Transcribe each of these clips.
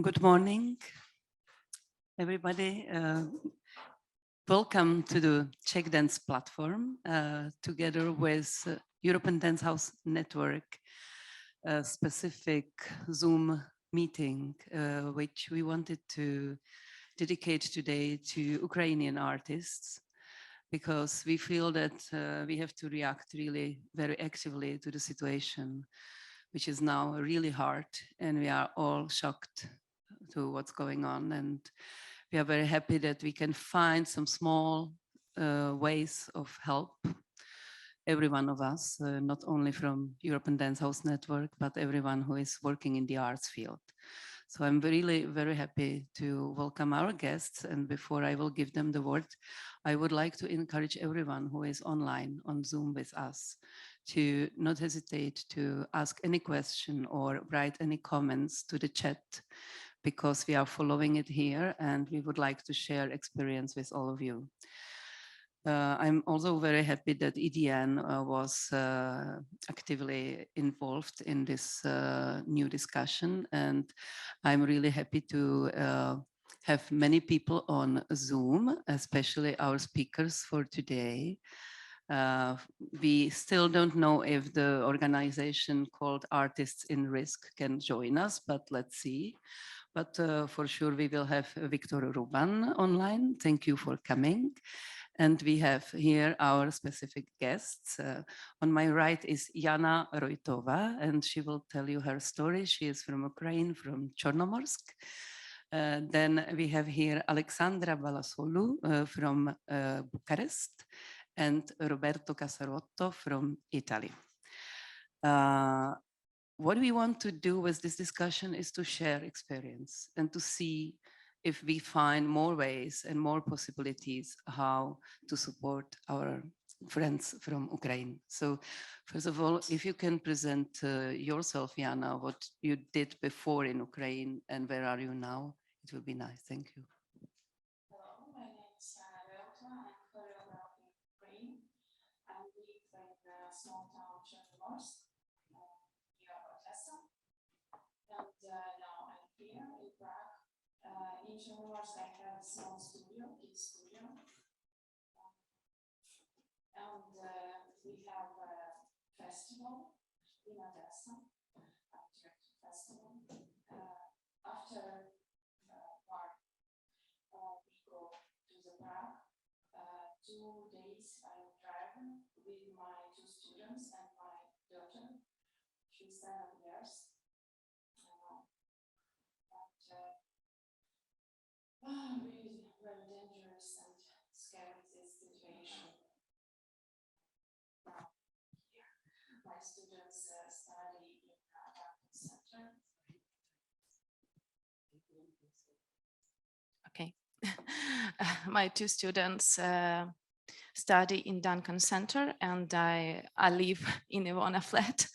Good morning, everybody. Welcome to the Czech Dance Platform, together with European Dance House Network, a specific Zoom meeting, which we wanted to dedicate today to Ukrainian artists, because we feel that we have to react really very actively to the situation, which is now really hard, and we are all shocked to what's going on. And we are very happy that we can find some small ways of help, every one of us, not only from European Dance House Network, but everyone who is working in the arts field. So I'm really very happy to welcome our guests. And before I will give them the word, I would like to encourage everyone who is online on Zoom with us to not hesitate to ask any question or write any comments to the chat, because we are following it here and we would like to share experience with all of you. I'm also very happy that EDN was actively involved in this new discussion, and I'm really happy to have many people on Zoom, especially our speakers for today. We still don't know if the organization called Artists in Risk can join us, but let's see. But for sure we will have Viktor Ruban online. Thank you for coming. And we have here our specific guests. On my right is Jana Rojtova, and she will tell you her story. She is from Ukraine, from Chornomorsk. Then we have here Alexandra Balasolu from Bucharest, and Roberto Casarotto from Italy. What we want to do with this discussion is to share experience and to see if we find more ways and more possibilities how to support our friends from Ukraine. So first of all, if you can present yourself, Jana, what you did before in Ukraine and where are you now, it will be nice. Thank you. Hello, my name is Jana Rojtova. I'm choreographer in Ukraine. I live in a small town, Chornomorsk, near Odessa. And now I'm here in Prague. In Chornomorsk, I have a small studio, kids studio. And we have a festival in Odessa, after festival. After Prague, we go to the Prague. 2 days I'm driving with my 2 students and my daughter. She's 7 years. Really very dangerous and scary this situation. My students study in Dance Center. Okay. My 2 students study in Duncan Center, and I live in Ivona flat.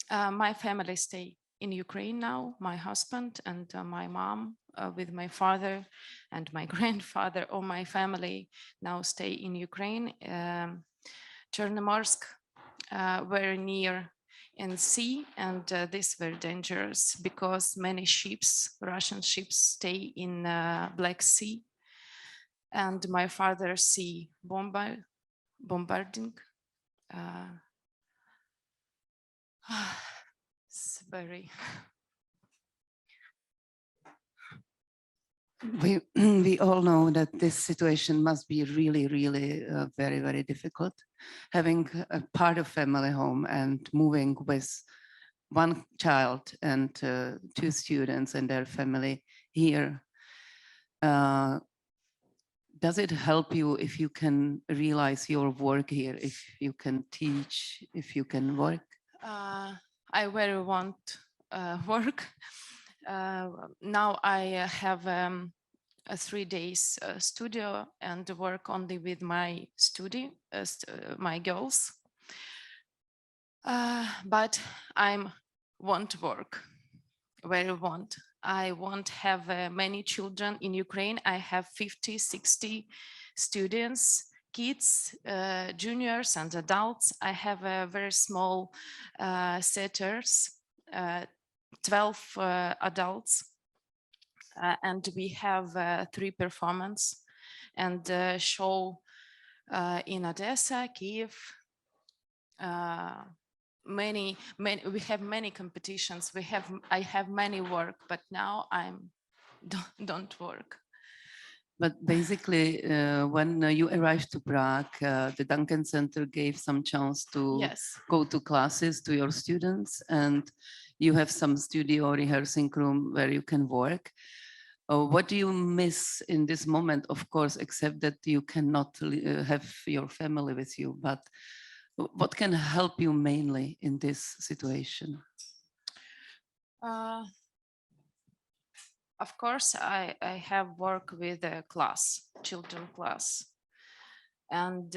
My family stay in Ukraine now, my husband and my mom with my father and my grandfather. All my family now stay in Ukraine. Chornomorsk, very near in sea, and this very dangerous because many ships, Russian ships, stay in Black Sea, and my father see bombarding. It's very. We all know that this situation must be really very, very difficult. Having a part of family home and moving with 1 child and 2 students and their family here. Does it help you if you can realize your work here, if you can teach, if you can work? I very want work. Now I have a 3 days studio and work only with my my girls. But I want work, very want. I won't have many children in Ukraine. I have 50, 60 students, kids, juniors and adults. I have a very small setters, 12 adults, and we have 3 performances and show in Odessa, Kiev. We have many competitions. I have many work, but now don't work. But basically, when you arrived to Prague, the Duncan Center gave some chance to go to classes to your students, and you have some studio rehearsing room where you can work. What do you miss in this moment? Of course, except that you cannot have your family with you, but what can help you mainly in this situation? Of course, I have work with a class, children class, and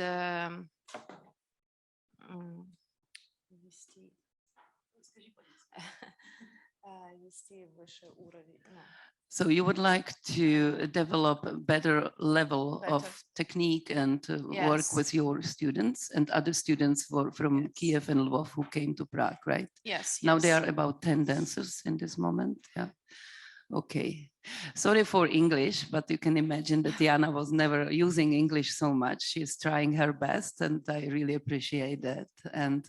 so you would like to develop a better level of technique and work with your students and other students from Kiev and Lvov who came to Prague, right? Yes. Now there are about 10 dancers in this moment. Yeah. Okay. Sorry for English, but you can imagine that Jana was never using English so much. She's trying her best, and I really appreciate that. And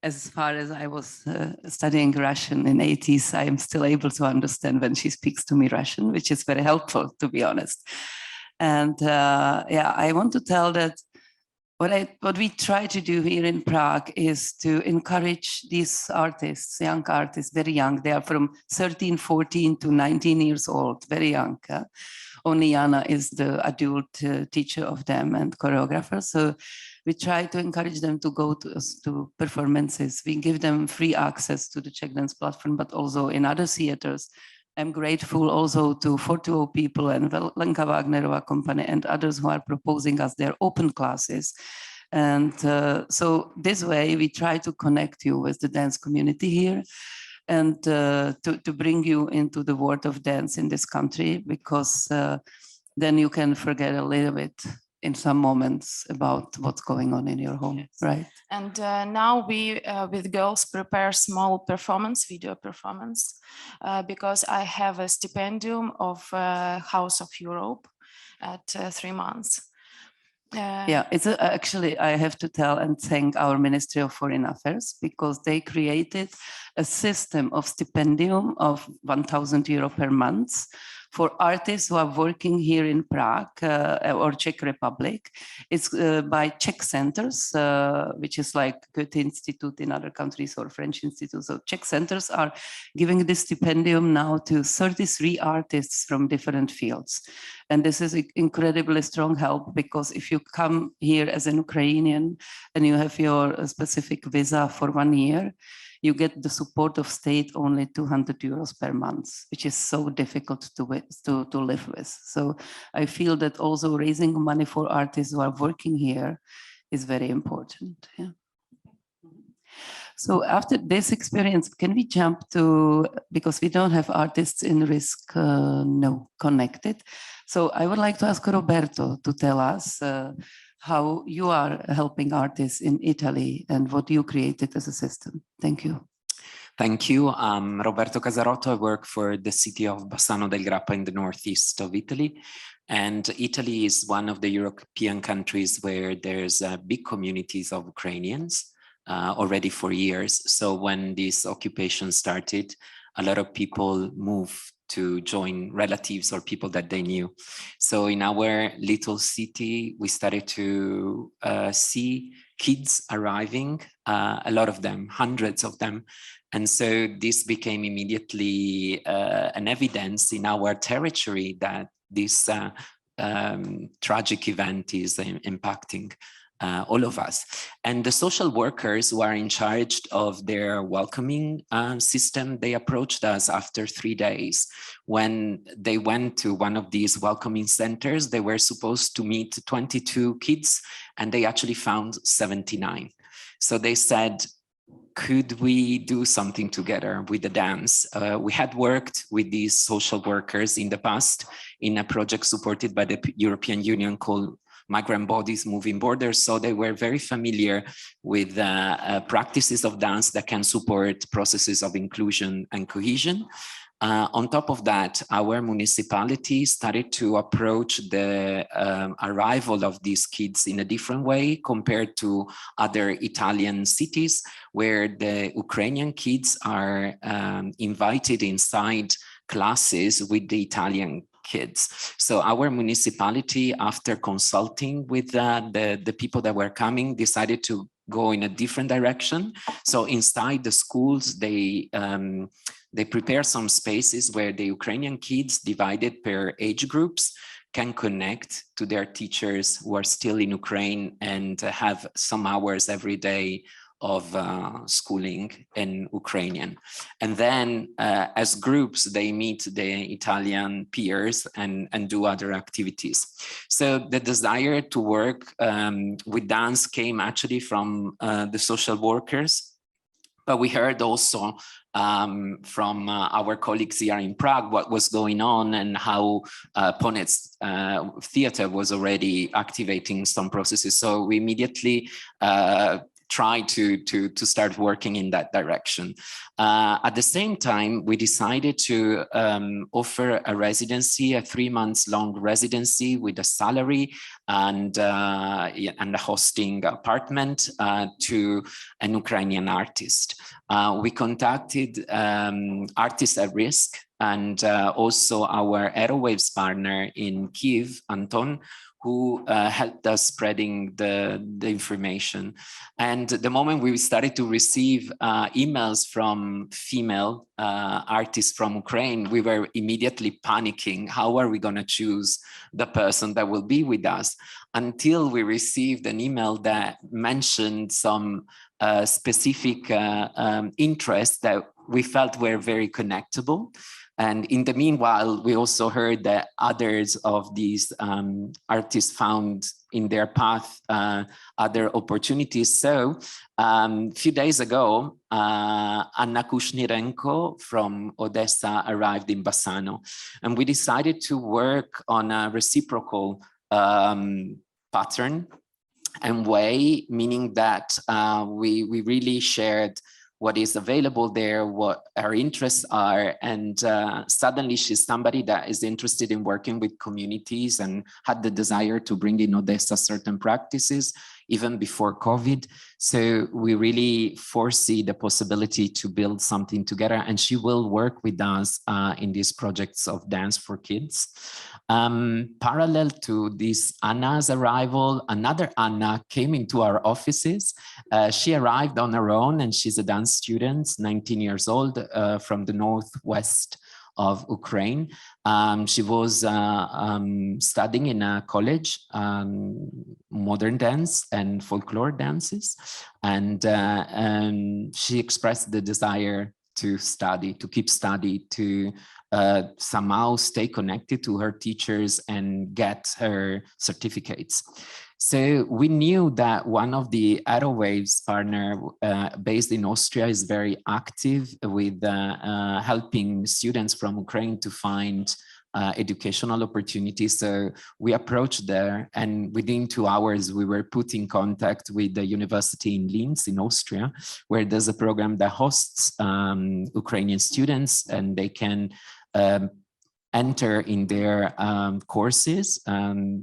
as far as I was studying Russian in 80s, I am still able to understand when she speaks to me Russian, which is very helpful, to be honest. And yeah, I want to tell that what we try to do here in Prague is to encourage these artists, young artists, very young. They are from 13, 14 to 19 years old, very young. Only Jana is the adult teacher of them and choreographer. So we try to encourage them to go to performances. We give them free access to the Czech Dance Platform, but also in other theaters. I'm grateful also to 40 people and Lenka Wagnerova company and others who are proposing us their open classes. And so this way we try to connect you with the dance community here and to bring you into the world of dance in this country, because then you can forget a little bit in some moments about what's going on in your home, right? And now we, with girls, prepare small performance, video performance, because I have a stipendium of House of Europe at 3 months. Yeah, it's actually, I have to tell and thank our Ministry of Foreign Affairs, because they created a system of stipendium of 1,000 euro per month for artists who are working here in Prague or Czech Republic. It's by Czech centers, which is like Goethe Institute in other countries or French institutes. So Czech centers are giving this stipendium now to 33 artists from different fields. And this is incredibly strong help, because if you come here as an Ukrainian and you have your specific visa for 1 year, you get the support of state only 200 euros per month, which is so difficult to live with. So I feel that also raising money for artists who are working here is very important. Yeah. So after this experience, can we jump to, because we don't have artists in risk connected. So I would like to ask Roberto to tell us how you are helping artists in Italy and what you created as a system. Thank you. Thank you. I'm Roberto Casarotto. I work for the city of Bassano del Grappa in the northeast of Italy. And Italy is one of the European countries where there's big communities of Ukrainians already for years. So when this occupation started, a lot of people moved to join relatives or people that they knew. So in our little city, we started to see kids arriving, a lot of them, hundreds of them. And so this became immediately an evidence in our territory that this tragic event is impacting all of us. And the social workers who are in charge of their welcoming system, they approached us after 3 days. When they went to one of these welcoming centers, they were supposed to meet 22 kids, and they actually found 79. So they said, could we do something together with the dance? We had worked with these social workers in the past in a project supported by the European Union called migrant bodies moving borders. So they were very familiar with practices of dance that can support processes of inclusion and cohesion. On top of that, our municipality started to approach the arrival of these kids in a different way compared to other Italian cities, where the Ukrainian kids are invited inside classes with the Italian kids. So our municipality, after consulting with the people that were coming, decided to go in a different direction. So inside the schools, they prepare some spaces where the Ukrainian kids, divided per age groups, can connect to their teachers who are still in Ukraine and have some hours every day of schooling in Ukrainian. And then as groups, they meet the Italian peers and do other activities. So the desire to work with dance came actually from the social workers. But we heard also from our colleagues here in Prague what was going on and how Ponet's theater was already activating some processes. So we immediately try to start working in that direction. At the same time, we decided to offer a residency, a 3 months long residency with a salary and a hosting apartment to an Ukrainian artist. We contacted Artists at Risk and also our Aerowaves partner in Kyiv, Anton, who helped us spreading the information. And the moment we started to receive emails from female artists from Ukraine, we were immediately panicking. How are we going to choose the person that will be with us? Until we received an email that mentioned some specific interests that we felt were very connectable. And in the meanwhile, we also heard that others of these artists found in their path other opportunities. So a few days ago, Anna Kushnirenko from Odessa arrived in Bassano, and we decided to work on a reciprocal pattern and way, meaning that we really shared what is available there, what her interests are. And suddenly she's somebody that is interested in working with communities and had the desire to bring in Odessa certain practices even before COVID. So we really foresee the possibility to build something together, and she will work with us in these projects of dance for kids. Parallel to this Anna's arrival, another Anna came into our offices. She arrived on her own, and she's a dance student, 19 years old, from the northwest of Ukraine. She was studying in a college, modern dance and folklore dances. And she expressed the desire to study, to keep study, to somehow stay connected to her teachers and get her certificates. So we knew that one of the Aerowaves partner based in Austria is very active with helping students from Ukraine to find educational opportunities. So we approached there, and within 2 hours, we were put in contact with the university in Linz in Austria, where there's a program that hosts Ukrainian students, and they can enter in their courses.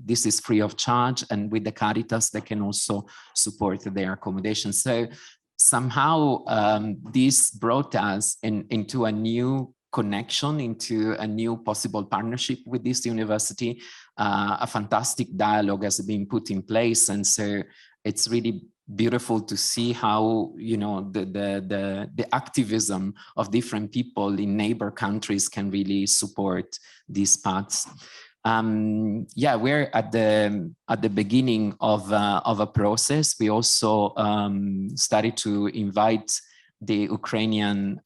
This is free of charge, and with the Caritas, they can also support their accommodation. So somehow this brought us into a new connection, into a new possible partnership with this university. A fantastic dialogue has been put in place, and so it's really beautiful to see how, you know, the activism of different people in neighbor countries can really support these paths. Yeah, we're at the beginning of a process. We also started to invite the Ukrainian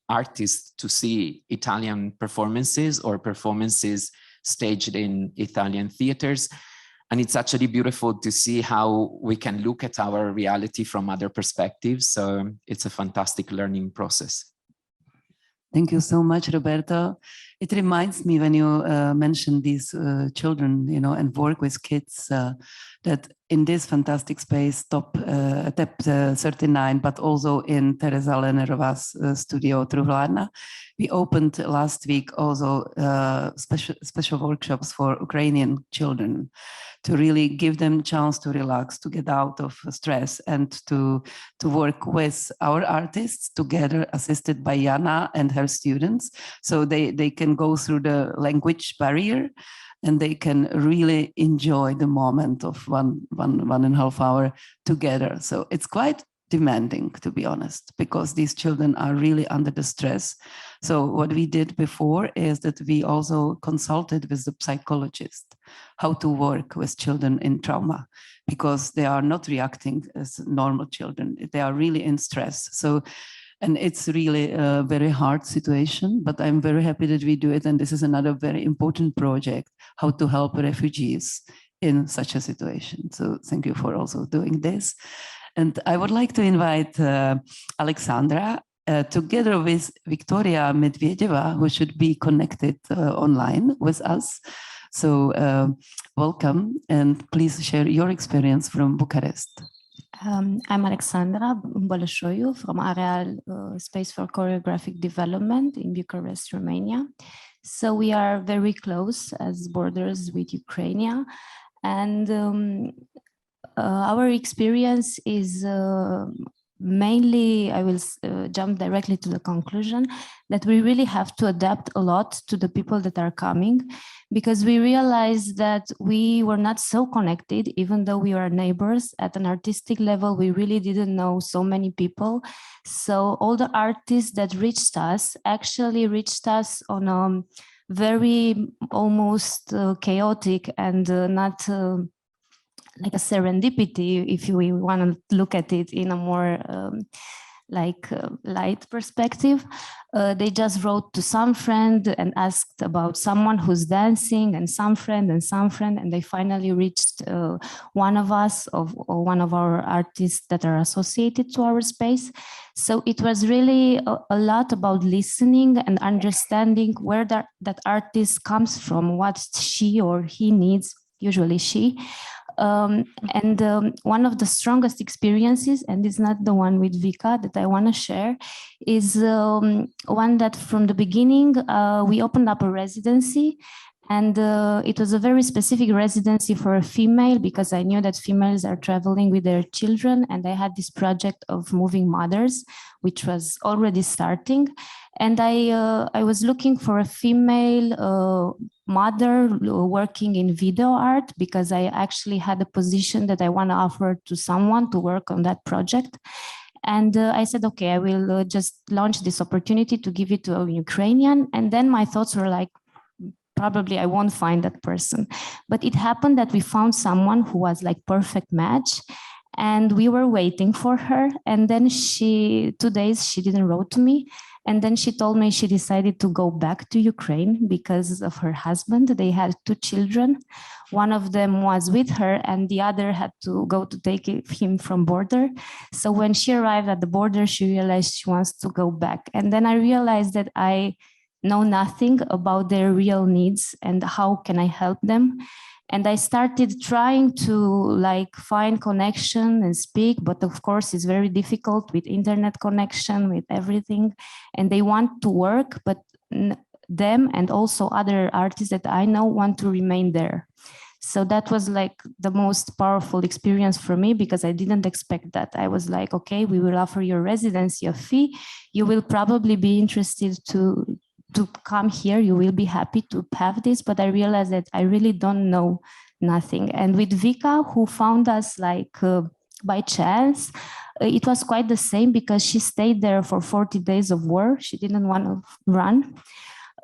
artists to see Italian performances or performances staged in Italian theaters. And it's actually beautiful to see how we can look at our reality from other perspectives. So it's a fantastic learning process. Thank you so much, Roberto. It reminds me when you mentioned these children, you know, and work with kids, that in this fantastic space, TAP 39, but also in Teresa Lenerova's studio, Truhlarna, we opened last week also special workshops for Ukrainian children to really give them a chance to relax, to get out of stress, and to work with our artists together, assisted by Jana and her students. So they can go through the language barrier and they can really enjoy the moment of one and a half hour together. So it's quite demanding, to be honest, because these children are really under the stress. So what we did before is that we also consulted with the psychologist how to work with children in trauma, because they are not reacting as normal children. They are really in stress. So, and it's really a very hard situation, but I'm very happy that we do it. And this is another very important project, how to help refugees in such a situation. So thank you for also doing this. And I would like to invite Alexandra, together with Victoria Medvedeva, who should be connected online with us. So welcome, and please share your experience from Bucharest. I'm Alexandra Boleshoiu from AREAL Space for Choreographic Development in Bucharest, Romania. So we are very close as borders with Ukraine, and our experience is mainly, I will jump directly to the conclusion, that we really have to adapt a lot to the people that are coming, because we realized that we were not so connected, even though we were neighbors. At an artistic level, we really didn't know so many people. So all the artists that reached us actually reached us on a very almost chaotic and not like a serendipity, if we want to look at it in a more light perspective. They just wrote to some friend and asked about someone who's dancing, and some friend, and they finally reached one of us, or one of our artists that are associated to our space. So it was really a lot about listening and understanding where that artist comes from, what she or he needs, usually she. One of the strongest experiences, and it's not the one with Vika, that I want to share, is one that from the beginning we opened up a residency, and it was a very specific residency for a female, because I knew that females are traveling with their children, and I had this project of moving mothers, which was already starting. And I was looking for a female mother working in video art, because I actually had a position that I want to offer to someone to work on that project. And I said, okay, I will just launch this opportunity to give it to a Ukrainian. And then my thoughts were like, probably I won't find that person. But it happened that we found someone who was like perfect match. And we were waiting for her. And then 2 days, she didn't write to me. And then she told me she decided to go back to Ukraine because of her husband. They had 2 children. One of them was with her, and the other had to go to take him from border. So when she arrived at the border, she realized she wants to go back. And then I realized that I know nothing about their real needs and how can I help them. And I started trying to like find connection and speak, but of course it's very difficult with internet connection, with everything. And they want to work, but them and also other artists that I know want to remain there. So that was like the most powerful experience for me, because I didn't expect that. I was like, okay, we will offer your residency a fee. You will probably be interested to come here, you will be happy to have this, but I realized that I really don't know nothing. And with Vika, who found us like by chance, it was quite the same, because she stayed there for 40 days of war. She didn't want to run.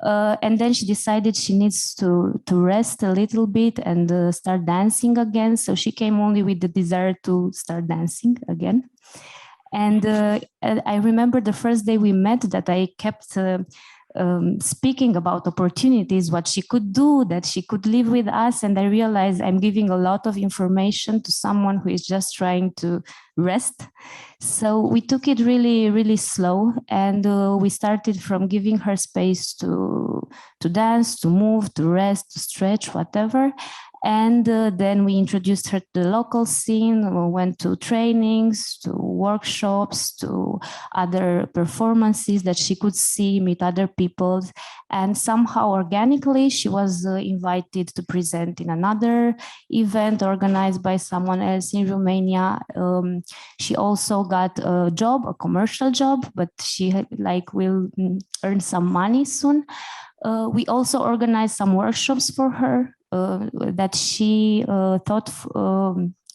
And then she decided she needs to rest a little bit and start dancing again. So she came only with the desire to start dancing again. And I remember the first day we met that I kept speaking about opportunities, what she could do, that she could live with us. And I realized I'm giving a lot of information to someone who is just trying to rest. So we took it really, really slow. And we started from giving her space to dance, to move, to rest, to stretch, whatever. And then we introduced her to the local scene. We went to trainings, to workshops, to other performances that she could see, meet other people. And somehow organically, she was invited to present in another event organized by someone else in Romania. She also got a job, a commercial job, but she will earn some money soon. We also organized some workshops for her that she taught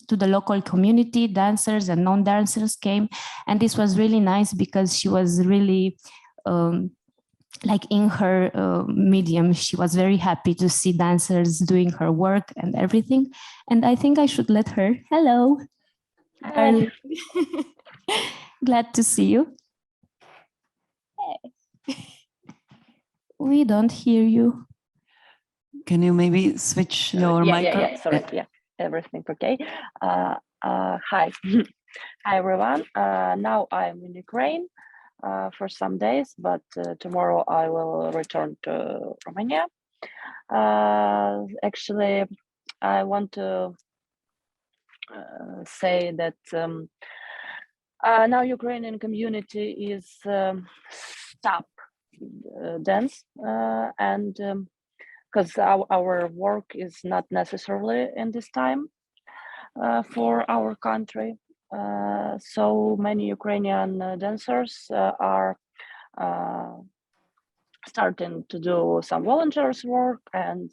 to the local community. Dancers and non-dancers came, and this was really nice because she was really in her medium. She was very happy to see dancers doing her work and everything. And I think I should let her. Hello. Hi. Glad to see you. We don't hear you. Can you maybe switch your microphone? Yeah, sorry, yeah, everything okay. Hi. Hi, everyone. Now I'm in Ukraine for some days, but tomorrow I will return to Romania. Actually, I want to say that now Ukrainian community is stop dance and because our work is not necessarily in this time for our country. So many Ukrainian dancers are starting to do some volunteers work and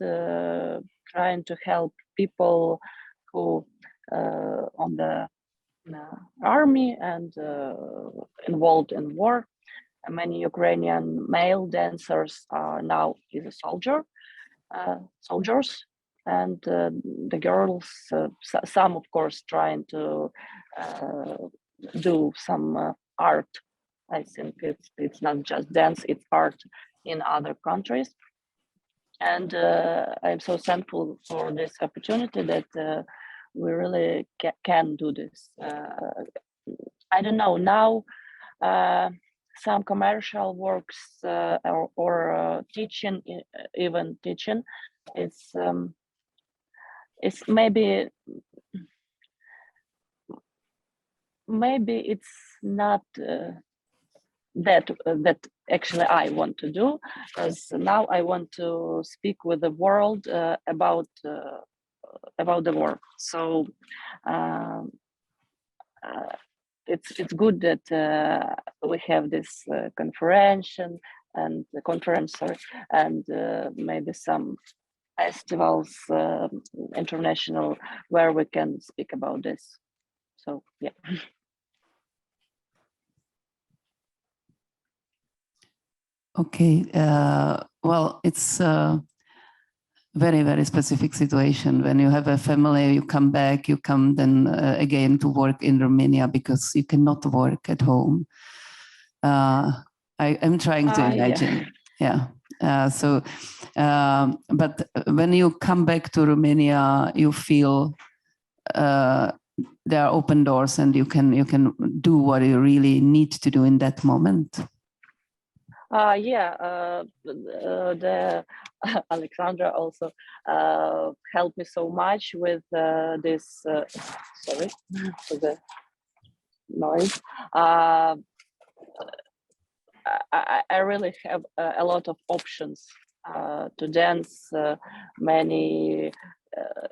trying to help people who on the army and involved in war. Many Ukrainian male dancers are now soldiers, and the girls, some of course, trying to do some art. I think it's not just dance; it's art in other countries. And I'm so thankful for this opportunity that we really can do this. I don't know now. Some commercial works or teaching, even teaching, it's maybe it's not that actually I want to do, because now I want to speak with the world about the work. So it's good that we have this conference and maybe some festivals international where we can speak about this. So yeah. Okay, well, it's a very, very specific situation. When you have a family, you come back, you come then again to work in Romania because you cannot work at home. I'm trying to imagine, yeah. But when you come back to Romania, you feel there are open doors and you can do what you really need to do in that moment. The Alexandra also helped me so much with this. Sorry for the noise. I really have a lot of options to dance. Many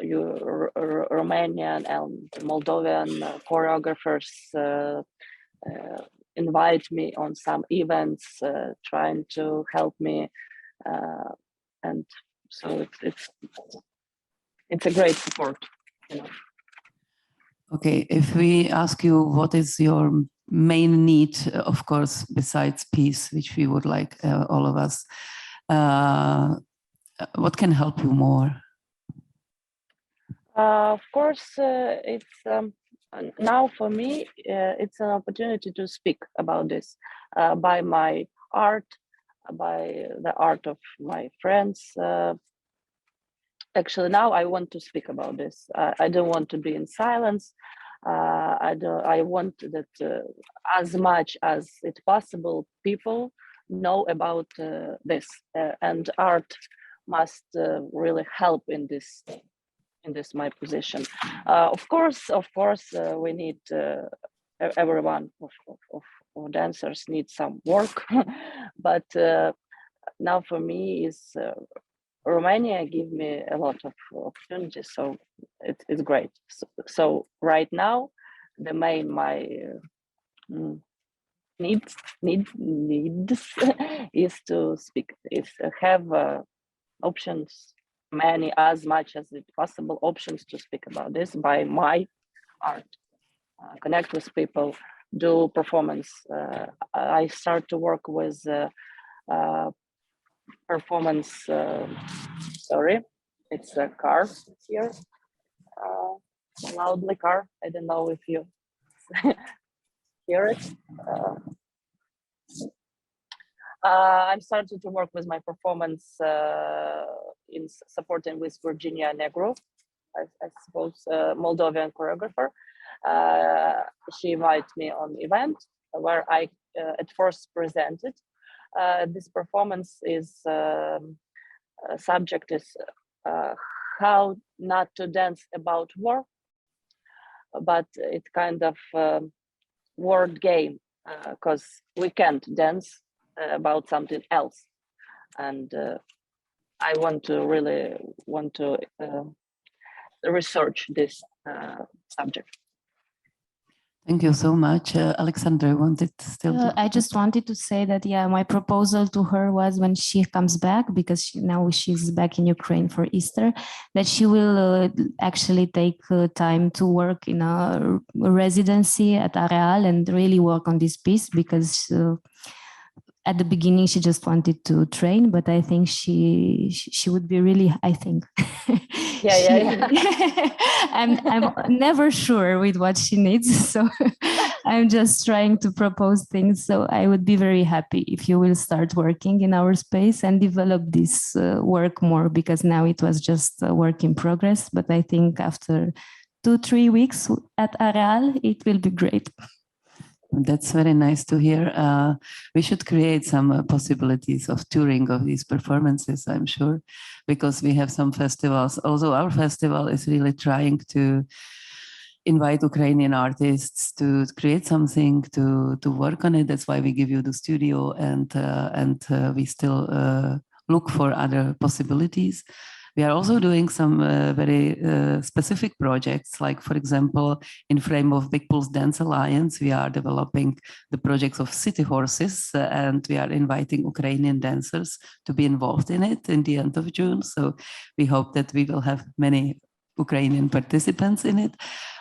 Romanian and Moldovan choreographers invite me on some events, trying to help me, and so it's a great support. You know. Okay, if we ask you what is your main need, of course, besides peace, which we would like all of us, what can help you more? Of course, it's now for me, it's an opportunity to speak about this by my art, by the art of my friends. Actually, now I want to speak about this. I don't want to be in silence. I want that as much as it's possible, people know about this, and art must really help in this my position. Of course, we need everyone of dancers needs some work, but now for me is Romania give me a lot of opportunities, so it's great. So right now, the main my needs is to speak, is have options, many, as much as it possible, options to speak about this by my art, connect with people, do performance. I start to work with performance. Sorry, it's a car here, loudly car. I don't know if you hear it. I'm starting to work with my performance in supporting with Virginia Negro, I suppose, Moldovan choreographer. She invited me on event where I at first presented. This performance is subject is how not to dance about war, but it kind of word game, because we can't dance about something else, and I really want to research this subject. Thank you so much. Alexandra wanted still. I just wanted to say that, yeah, my proposal to her was when she comes back, because now she's back in Ukraine for Easter, that she will actually take time to work in a residency at AREAL and really work on this piece, because at the beginning she just wanted to train, but I think she would be really, I think. Yeah. I'm never sure with what she needs, so I'm just trying to propose things. So I would be very happy if you will start working in our space and develop this work more, because now it was just a work in progress, but I think after 2-3 weeks at AREAL, it will be great. That's very nice to hear. We should create some possibilities of touring of these performances, I'm sure, because we have some festivals. Also, our festival is really trying to invite Ukrainian artists to create something, to work on it. That's why we give you the studio, and we still look for other possibilities. We are also doing some very specific projects, like, for example, in frame of Big Pulse Dance Alliance, we are developing the projects of city horses, and we are inviting Ukrainian dancers to be involved in it in the end of June. So we hope that we will have many Ukrainian participants in it.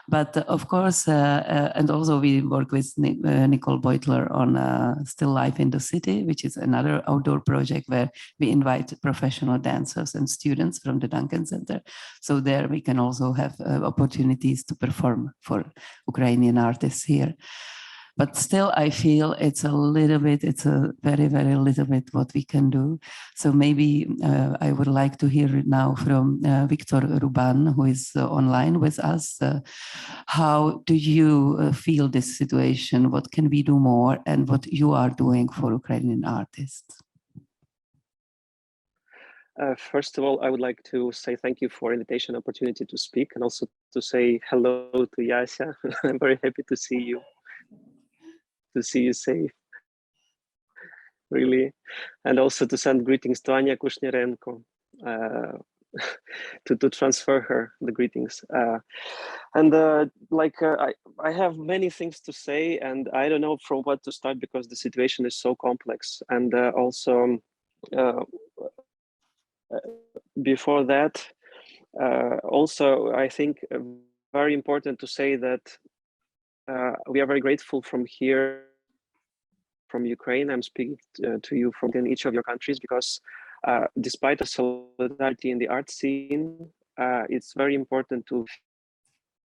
But of course, and also we work with Nicole Beutler on Still Life in the City, which is another outdoor project where we invite professional dancers and students from the Duncan Center. So there we can also have opportunities to perform for Ukrainian artists here. But still, I feel it's a very, very little bit what we can do. So maybe I would like to hear it now from Victor Ruban, who is online with us. How do you feel this situation? What can we do more, and what you are doing for Ukrainian artists? First of all, I would like to say thank you for invitation, opportunity to speak, and also to say hello to Yasia. I'm very happy to see you. To see you safe, really, and also to send greetings to Anya Kushnerenko, to transfer her the greetings. I have many things to say, and I don't know from what to start because the situation is so complex. And also, before that, also I think very important to say that we are very grateful from here, from Ukraine. I'm speaking to you from in each of your countries, because despite the solidarity in the art scene, it's very important to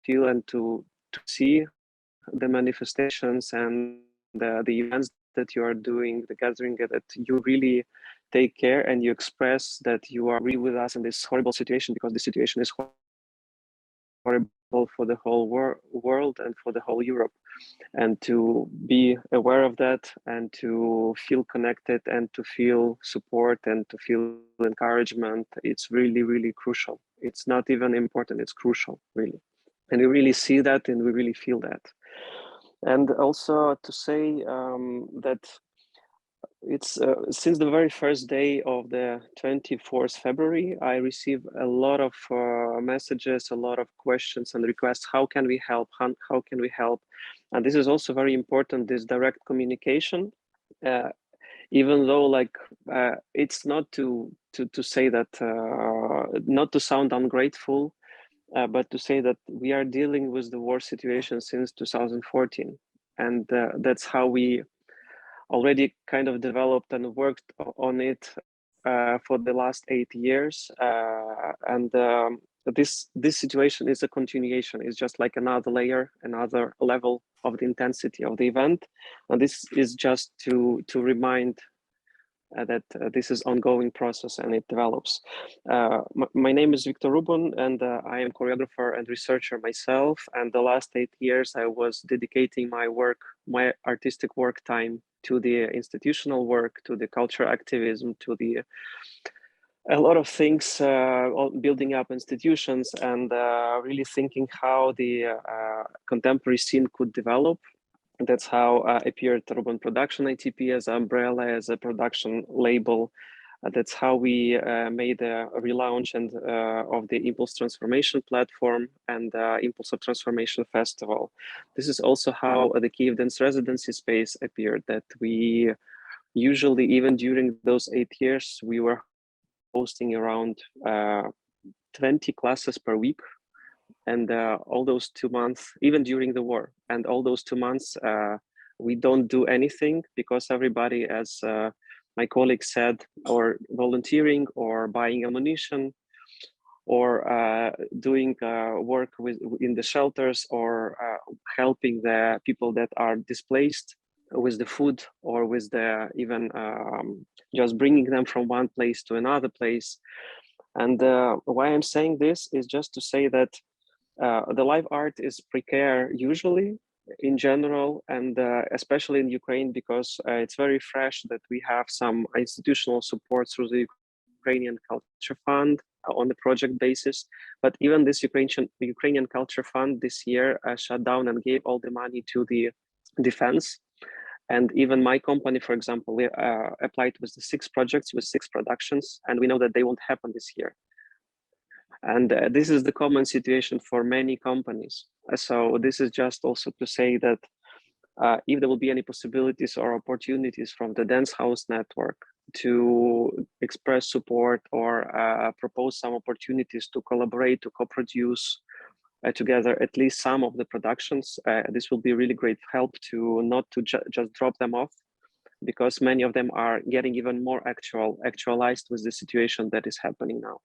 feel and to see the manifestations and the events that you are doing, the gathering, that you really take care and you express that you are really with us in this horrible situation, because the situation is horrible for the whole world and for the whole Europe. And to be aware of that and to feel connected and to feel support and to feel encouragement, it's really, really crucial. It's not even important, it's crucial, really. And we really see that and we really feel that. And also to say that it's since the very first day of the 24th February, I received a lot of messages, a lot of questions and requests. How can we help? How can we help? And this is also very important, this direct communication, even though it's not to say that, not to sound ungrateful, but to say that we are dealing with the war situation since 2014. And that's how we already kind of developed and worked on it for the last 8 years. This situation is a continuation. It's just like another layer, another level of the intensity of the event. And this is just to remind that this is ongoing process and it develops. My name is Victor Rubun, and I am choreographer and researcher myself. And the last 8 years, I was dedicating my artistic work time to the institutional work, to the cultural activism, to a lot of things, building up institutions and really thinking how the contemporary scene could develop. That's how appeared Rubun Production ITP as an umbrella, as a production label. That's how we made a relaunch of the Impulse Transformation platform and Impulse of Transformation Festival. This is also how the Kyiv Dance Residency Space appeared, that we usually, even during those 8 years, we were hosting around 20 classes per week. And all those 2 months, even during the war, and all those 2 months, we don't do anything because everybody, as my colleague said, or volunteering or buying ammunition or doing work in the shelters or helping the people that are displaced with the food or with the even just bringing them from one place to another place. And why I'm saying this is just to say that the live art is precarious usually in general, and especially in Ukraine, because it's very fresh that we have some institutional support through the Ukrainian Culture Fund on the project basis. But even this Ukrainian Culture Fund this year shut down and gave all the money to the defense. And even my company, for example, we applied with the 6 projects with 6 productions, and we know that they won't happen this year. And this is the common situation for many companies. So this is just also to say that if there will be any possibilities or opportunities from the Dance House Network to express support or propose some opportunities to collaborate, to co-produce together at least some of the productions, this will be really great help to not to just drop them off, because many of them are getting even more actualized with the situation that is happening now.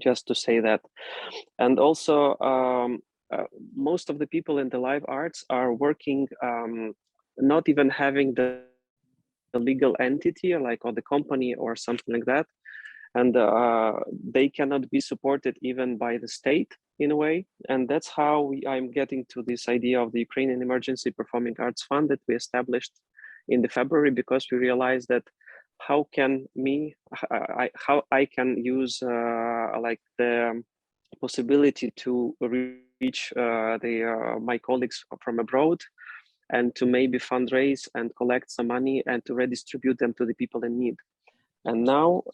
Just to say that. And also most of the people in the live arts are working not even having the legal entity or the company or something like that, and they cannot be supported even by the state in a way. And that's how I'm getting to this idea of the Ukrainian Emergency Performing Arts Fund that we established in the February, because we realized that how I can use the possibility to reach my colleagues from abroad and to maybe fundraise and collect some money and to redistribute them to the people in need. And now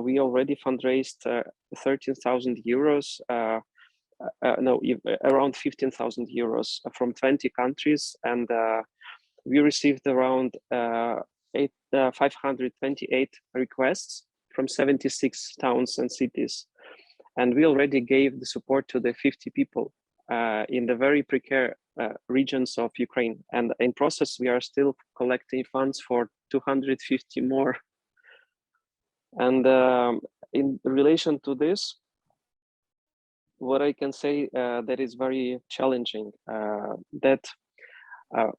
we already fundraised 13,000 euros, around 15,000 euros from 20 countries, and we received around 528 requests from 76 towns and cities. And we already gave the support to the 50 people in the very precarious regions of Ukraine. And in process, we are still collecting funds for 250 more. And in relation to this, what I can say that is very challenging, that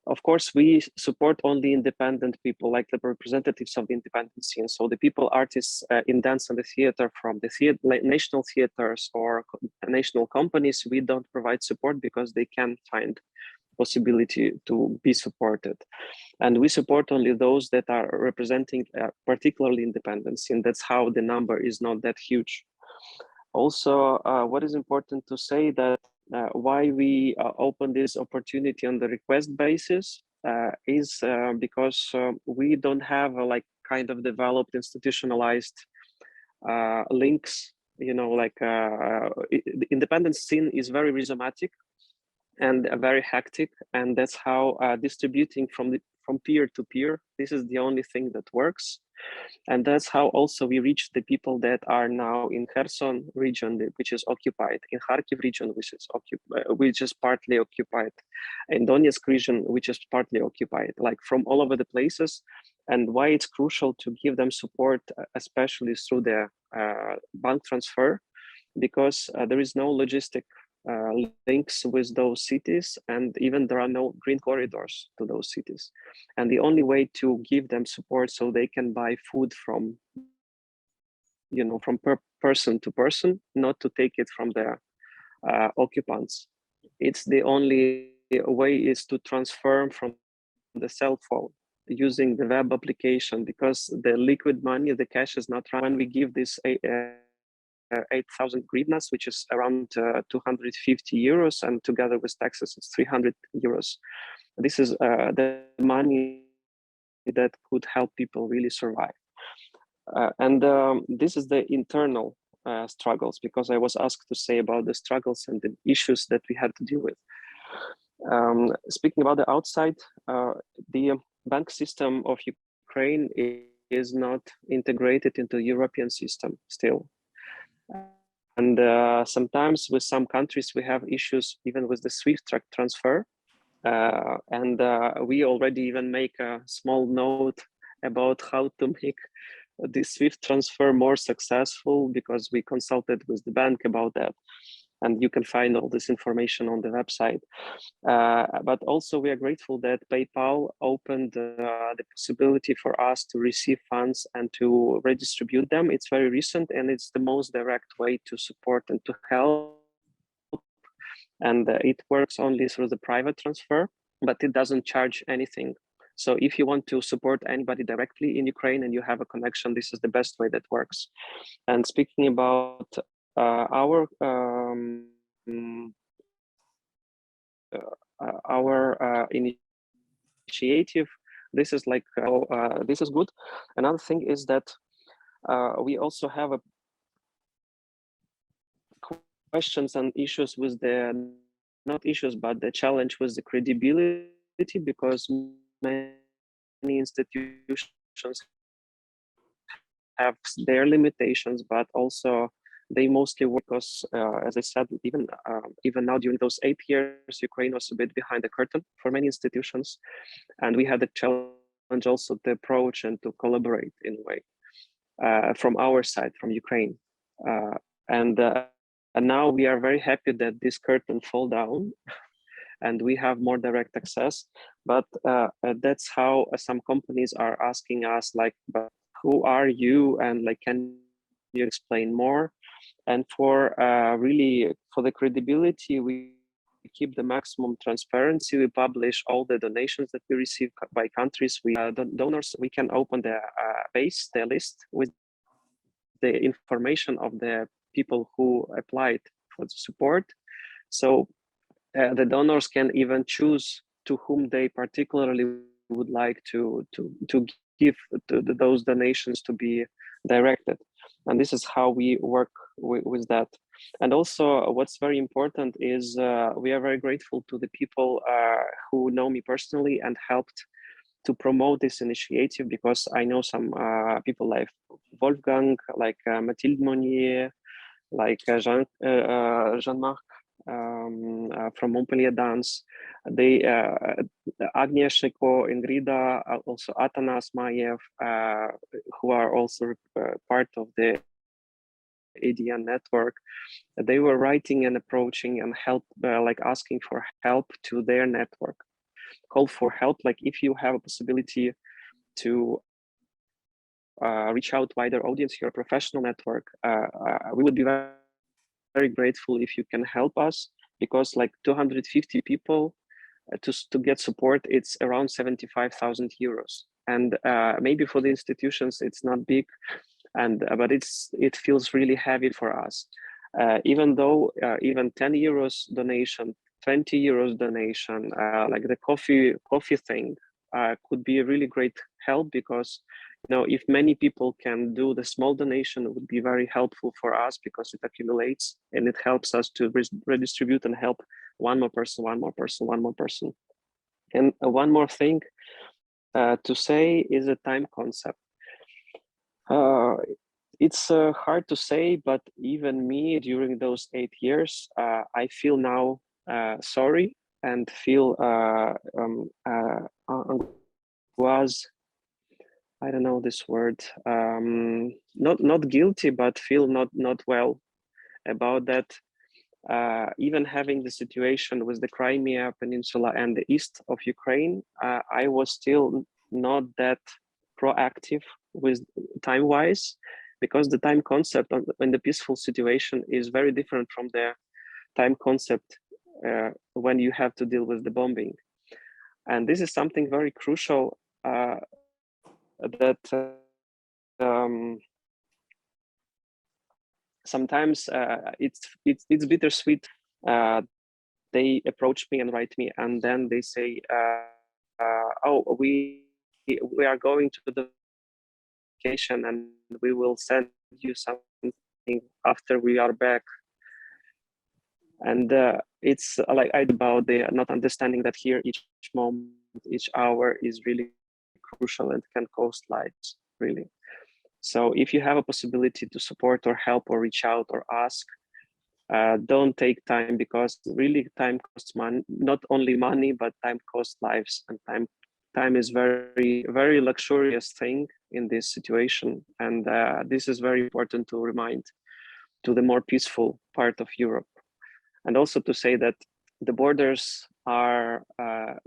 Of course, we support only independent people, like the representatives of the independent scene. So the people, artists in dance and the theater from the national theaters or national companies, we don't provide support because they can't find possibility to be supported. And we support only those that are representing particularly independent scene. That's how the number is not that huge. Also, what is important to say that why we open this opportunity on the request basis is because we don't have a like kind of developed institutionalized links, you know, like the independent scene is very rhizomatic and very hectic, and that's how distributing from peer to peer, this is the only thing that works. And that's how also we reach the people that are now in Kherson region, which is occupied, in Kharkiv region, which is partly occupied, in Donetsk region, which is partly occupied, like from all over the places. And why it's crucial to give them support, especially through the bank transfer, because there is no logistic links with those cities, and even there are no green corridors to those cities. And the only way to give them support so they can buy food from, you know, from person to person, not to take it from the occupants. It's the only way is to transfer from the cell phone using the web application, because the liquid money, the cash is not. When we give this 8,000 hryvnias, which is around 250 euros, and together with taxes, it's 300 euros. This is the money that could help people really survive. And this is the internal struggles, because I was asked to say about the struggles and the issues that we had to deal with. Speaking about the outside, the bank system of Ukraine is not integrated into the European system still. And sometimes with some countries, we have issues even with the SWIFT transfer. And we already even make a small note about how to make the SWIFT transfer more successful, because we consulted with the bank about that. And you can find all this information on the website. But also we are grateful that PayPal opened the possibility for us to receive funds and to redistribute them. It's very recent, and it's the most direct way to support and to help. And it works only through the private transfer, but it doesn't charge anything. So if you want to support anybody directly in Ukraine and you have a connection, this is the best way that works. And speaking about our initiative, this is like this is good. Another thing is that we also have questions and issues with the, not issues, but the challenge with the credibility, because many institutions have their limitations, but also they mostly work because, as I said, even now during those 8 years, Ukraine was a bit behind the curtain for many institutions. And we had the challenge also to approach and to collaborate in a way from our side, from Ukraine. And now we are very happy that this curtain fall down and we have more direct access. But that's how some companies are asking us, like, but who are you? And like, can you explain more? And for really, for the credibility, we keep the maximum transparency. We publish all the donations that we receive by countries. We the donors, we can open the base, the list with the information of the people who applied for the support. So the donors can even choose to whom they particularly would like to give those donations to be directed. And this is how we work with that. And also what's very important is we are very grateful to the people who know me personally and helped to promote this initiative, because I know some people like Wolfgang, like Mathilde Monnier, like Jean-Marc from Montpellier Dance, they Agnieszka, Ingrida, also Atanas Mayev, who are also part of the EDN network. They were writing and approaching and help, like asking for help to their network. call for help. Like if you have a possibility to reach out wider audience, your professional network, we would be very grateful if you can help us, because like 250 people to get support, it's around 75,000 euros. And maybe for the institutions, it's not big, and but it feels really heavy for us. Even though even 10 euros donation, 20 euros donation, like the coffee thing could be a really great help, because you know, if many people can do the small donation, it would be very helpful for us, because it accumulates and it helps us to redistribute and help one more person. And one more thing to say is a time concept. It's hard to say, but even me during those 8 years, I feel now sorry and feel was, I don't know this word, not guilty, but feel not well about that. Even having the situation with the Crimea Peninsula and the east of Ukraine, I was still not that proactive with time-wise, because the time concept in the peaceful situation is very different from the time concept when you have to deal with the bombing. And this is something very crucial that sometimes it's bittersweet. They approach me and write me, and then they say, "Oh, we are going to the vacation, and we will send you something after we are back." And it's like about the not understanding that here each moment, each hour is really crucial and can cost lives, really. So if you have a possibility to support or help or reach out or ask, don't take time, because really time costs money, not only money, but time costs lives, and time is very luxurious thing in this situation. And this is very important to remind to the more peaceful part of Europe. And also to say that the borders are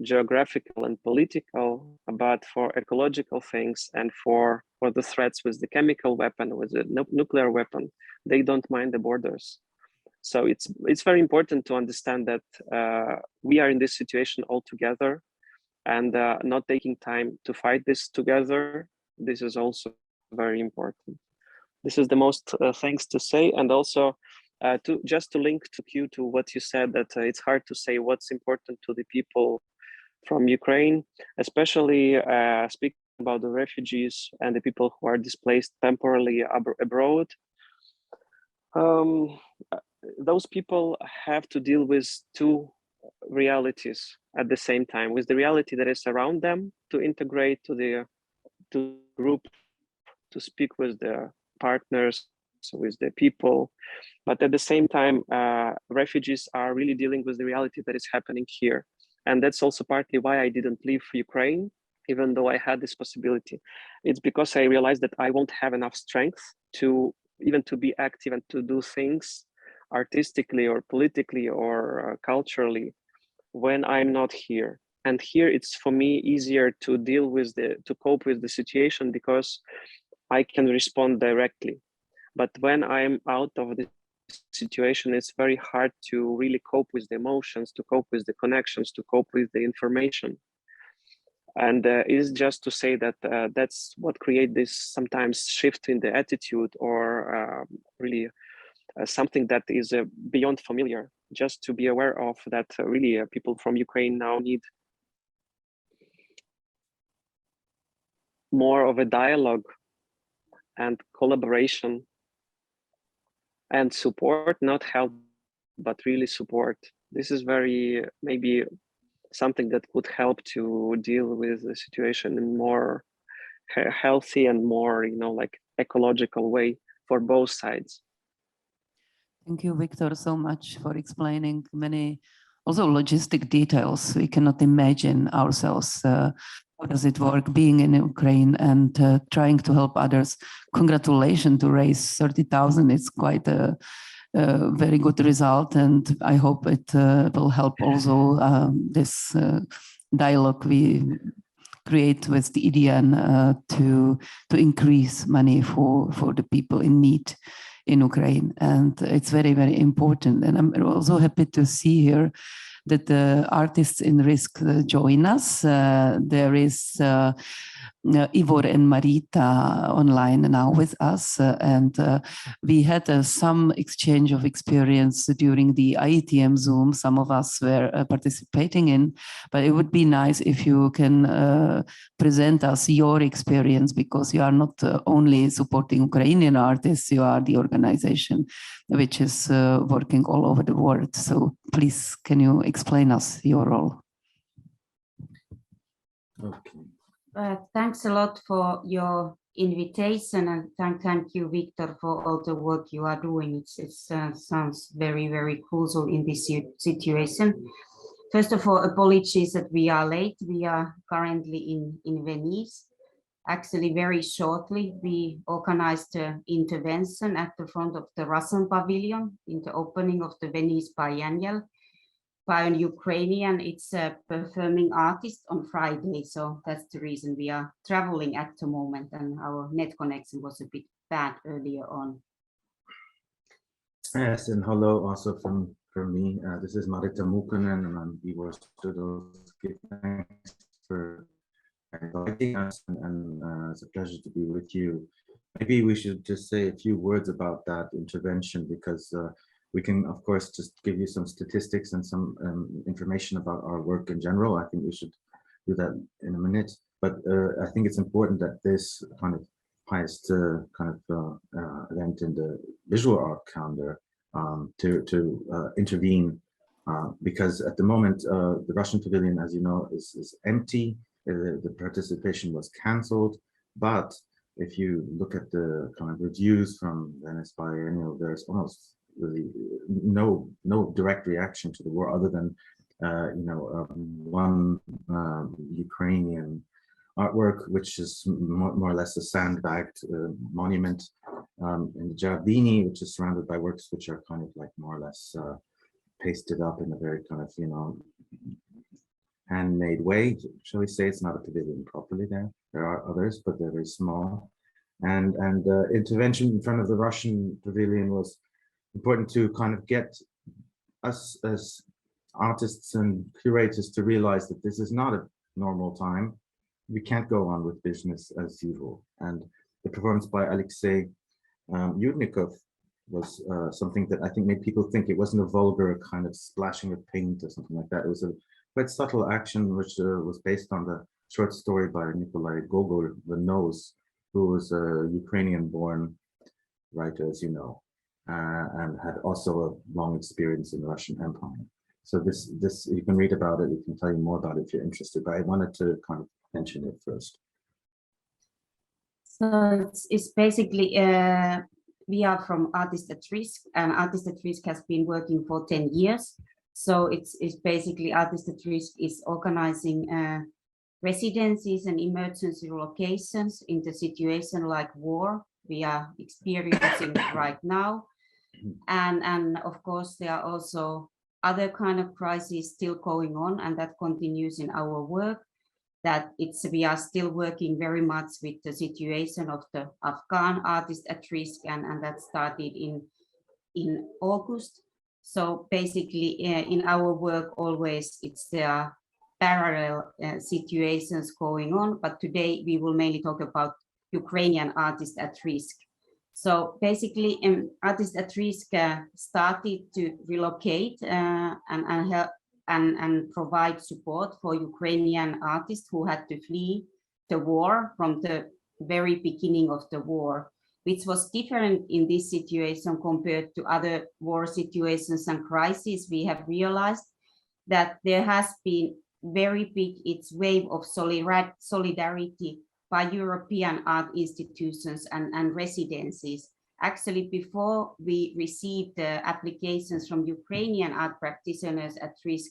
geographical and political, but for ecological things and for the threats with the chemical weapon, with the nuclear weapon, they don't mind the borders. So it's very important to understand that we are in this situation all together, and not taking time to fight this together. This is also very important. This is the most things to say. And also to link to what you said, that it's hard to say what's important to the people from Ukraine, especially speaking about the refugees and the people who are displaced temporarily abroad. Those people have to deal with two realities at the same time, with the reality that is around them, to integrate to the group, to speak with the partners, with the people. But at the same time, refugees are really dealing with the reality that is happening here. And that's also partly why I didn't leave Ukraine, even though I had this possibility. It's because I realized that I won't have enough strength to even to be active and to do things artistically or politically or culturally when I'm not here. And here it's for me easier to deal with to cope with the situation, because I can respond directly. But when I'm out of the situation, it's very hard to really cope with the emotions, to cope with the connections, to cope with the information. And it's just to say that that's what creates this sometimes shift in the attitude, or really something that is beyond familiar. Just to be aware of that, really people from Ukraine now need more of a dialogue and collaboration and support, not help, but really support. This is very maybe something that could help to deal with the situation in more healthy and more, like ecological way for both sides. Thank you, Victor, so much for explaining many also logistic details. We cannot imagine ourselves how does it work being in Ukraine and trying to help others. Congratulations to raise 30,000. It's quite a very good result, and I hope it will help also this dialogue we create with the EDN to increase money for the people in need in Ukraine. And it's very, very important. And I'm also happy to see here that the artists in risk join us. There is Ivor and Marita online now with us, and we had some exchange of experience during the IETM Zoom. Some of us were participating in, but it would be nice if you can present us your experience, because you are not only supporting Ukrainian artists, you are the organization which is working all over the world. So please, can you explain us your role? Okay. Thanks a lot for your invitation, and thank you, Victor, for all the work you are doing. It sounds very, very crucial in this situation. First of all, apologies that we are late. We are currently in Venice. Actually, very shortly, we organized an intervention at the front of the Russian pavilion in the opening of the Venice Biennial by an Ukrainian. It's a performing artist on Friday. So that's the reason we are traveling at the moment, and our net connection was a bit bad earlier on. Yes, and hello also from me. This is Marita Mukunen, and I'm Ivor Studovsky. Thanks for inviting us, and it's a pleasure to be with you. Maybe we should just say a few words about that intervention, because we can, of course, just give you some statistics and some information about our work in general. I think we should do that in a minute. But I think it's important that this kind of highest event in the visual art calendar to intervene, because at the moment the Russian pavilion, as you know, is empty. The participation was cancelled. But if you look at the kind of reviews from Venice Biennial, there's almost really no direct reaction to the war, other than one Ukrainian artwork, which is more or less a sandbagged monument in the Giardini, which is surrounded by works which are kind of like more or less pasted up in a very kind of handmade way, shall we say. It's not a pavilion properly there. There are others, but they're very small. And intervention in front of the Russian pavilion was important to kind of get us as artists and curators to realize that this is not a normal time. We can't go on with business as usual. And the performance by Alexei Yudnikov was something that I think made people think it wasn't a vulgar kind of splashing of paint or something like that. It was a quite subtle action, which was based on the short story by Nikolai Gogol, The Nose, who was a Ukrainian-born writer, as you know, and had also a long experience in the Russian Empire. So this you can read about it. We can tell you more about it if you're interested. But I wanted to kind of mention it first. So it's basically we are from Artists at Risk, and Artists at Risk has been working for 10 years. So it's basically Artists at Risk is organizing residencies and emergency locations in the situation like war we are experiencing right now. And of course, there are also other kind of crises still going on, and that continues in our work. That we are still working very much with the situation of the Afghan artists at risk, and that started in August. So basically, in our work, always there are parallel situations going on. But today we will mainly talk about Ukrainian artists at risk. So basically, Artists at Risk started to relocate and help and provide support for Ukrainian artists who had to flee the war from the very beginning of the war, which was different in this situation compared to other war situations and crises. We have realized that there has been very big wave of solidarity by European art institutions and residencies. Actually, before we received the applications from Ukrainian art practitioners at risk,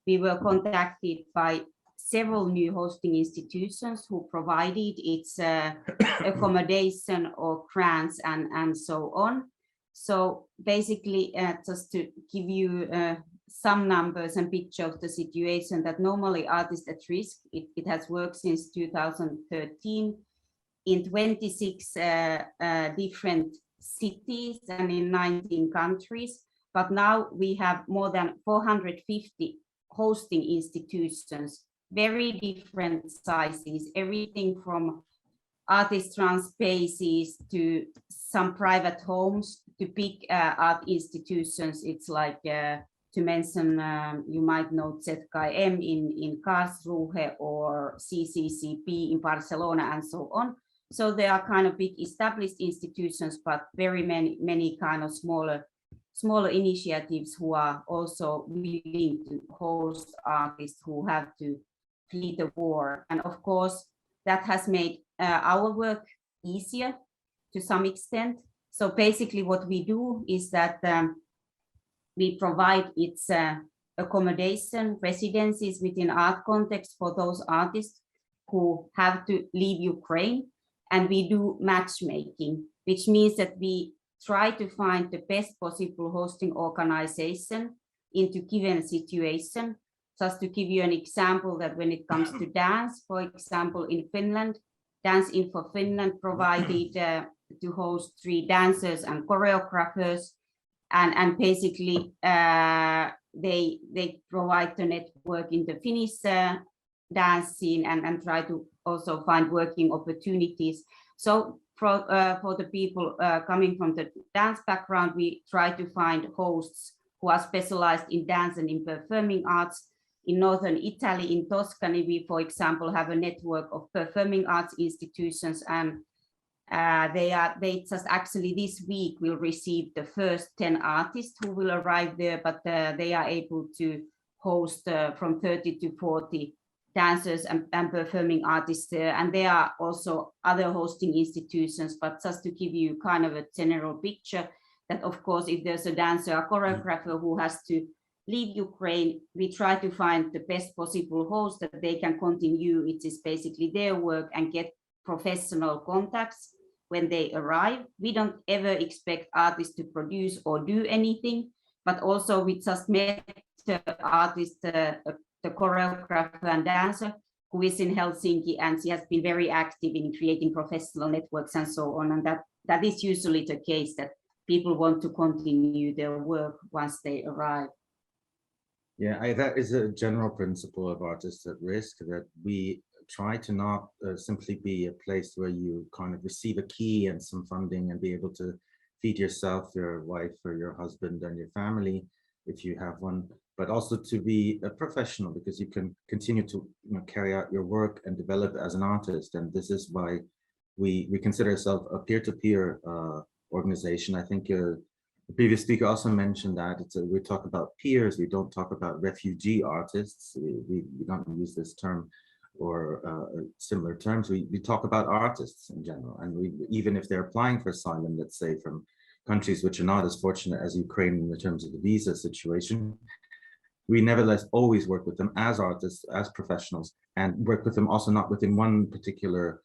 we were contacted by several new hosting institutions who provided its accommodation or grants and so on. So basically, just to give you some numbers and picture of the situation that normally Artists at Risk, it has worked since 2013 in 26 different cities and in 19 countries. But now we have more than 450 hosting institutions, very different sizes, everything from artist-run spaces to some private homes to big art institutions. It's like, to mention, you might know ZKM in Karlsruhe or CCCP in Barcelona and so on. So they are kind of big established institutions, but very many kind of smaller initiatives who are also willing to host artists who have to flee the war. And of course, that has made our work easier to some extent. So basically what we do is that we provide its accommodation, residencies within art context for those artists who have to leave Ukraine. And we do matchmaking, which means that we try to find the best possible hosting organization into given situation. Just to give you an example, that when it comes to dance, for example, in Finland, Dance Info Finland provided to host 3 dancers and choreographers, and basically they provide the network in the Finnish dance scene and try to also find working opportunities. So for the people coming from the dance background, we try to find hosts who are specialized in dance and in performing arts. In northern Italy, in Tuscany, we, for example, have a network of performing arts institutions, and they just actually this week will receive the first 10 artists who will arrive there, but they are able to host from 30 to 40 dancers and performing artists there. And there are also other hosting institutions, but just to give you kind of a general picture, that of course, if there's a dancer or choreographer who has to leave Ukraine, we try to find the best possible host that they can continue. It is basically their work and get professional contacts when they arrive. We don't ever expect artists to produce or do anything, but also we just met the artist, the choreographer and dancer who is in Helsinki, and she has been very active in creating professional networks and so on. And that is usually the case, that people want to continue their work once they arrive. Yeah, that is a general principle of Artists at Risk, that we try to not simply be a place where you kind of receive a key and some funding and be able to feed yourself, your wife, or your husband and your family, if you have one, but also to be a professional, because you can continue to carry out your work and develop as an artist. And this is why we consider ourselves a peer-to-peer organization. I think the previous speaker also mentioned that we talk about peers, we don't talk about refugee artists. We don't use this term or similar terms. We talk about artists in general. And even if they're applying for asylum, let's say from countries which are not as fortunate as Ukraine in terms of the visa situation, we nevertheless always work with them as artists, as professionals, and work with them also not within one particular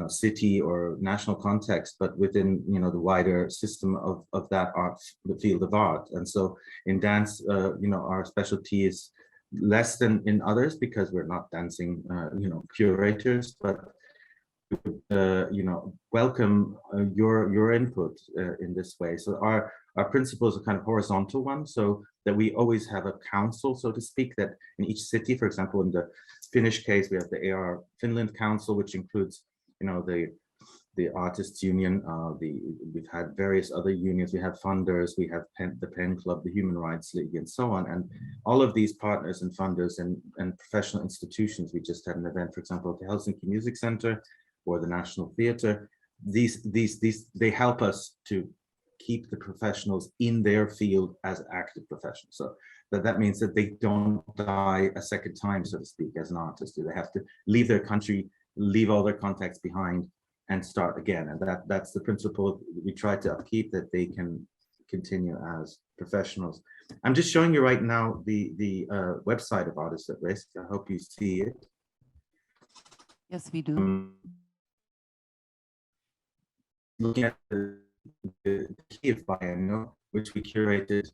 city or national context, but within the wider system of that art, the field of art. And so in dance, our specialty is less than in others, because we're not dancing curators, but welcome your input in this way. So our principles are kind of horizontal ones, so that we always have a council, so to speak, that in each city, for example, in the Finnish case, we have the AR Finland Council, which includes, the artists union. We've had various other unions. We have funders. We have the Pen Club, the Human Rights League, and so on. And all of these partners and funders and professional institutions. We just had an event, for example, at the Helsinki Music Center or the National Theatre. They help us to keep the professionals in their field as active professionals. So that means that they don't die a second time, so to speak, as an artist. They have to leave their country, leave all their contacts behind, and start again. And that's the principle we try to upkeep, that they can continue as professionals. I'm just showing you right now the website of Artists at Risk. I hope you see it. Yes, we do. Looking at the Kiev biennial, which we curated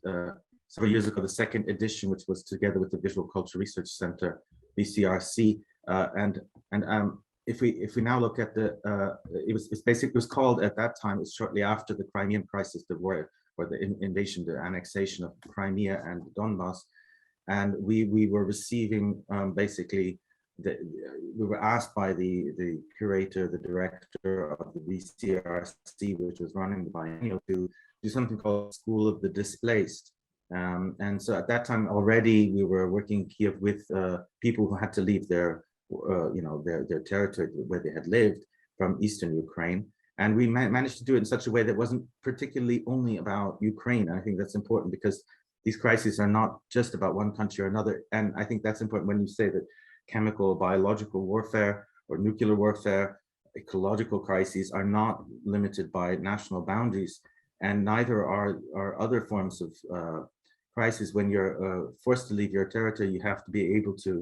several years ago, the second edition, which was together with the Visual Culture Research Center, VCRC, and if we now look at the, it was called at that time, it was shortly after the Crimean crisis, the war, or the invasion, the annexation of Crimea and Donbass, and we were receiving basically, we were asked by the curator, the director of the VCRC, which was running the biennial, to do something called School of the Displaced. And so at that time already we were working in Kiev with people who had to leave their their territory where they had lived from Eastern Ukraine. And we managed to do it in such a way that wasn't particularly only about Ukraine. And I think that's important because these crises are not just about one country or another. And I think that's important when you say that chemical, biological warfare or nuclear warfare, ecological crises are not limited by national boundaries. And neither are other forms of crisis. When you're forced to leave your territory, you have to be able to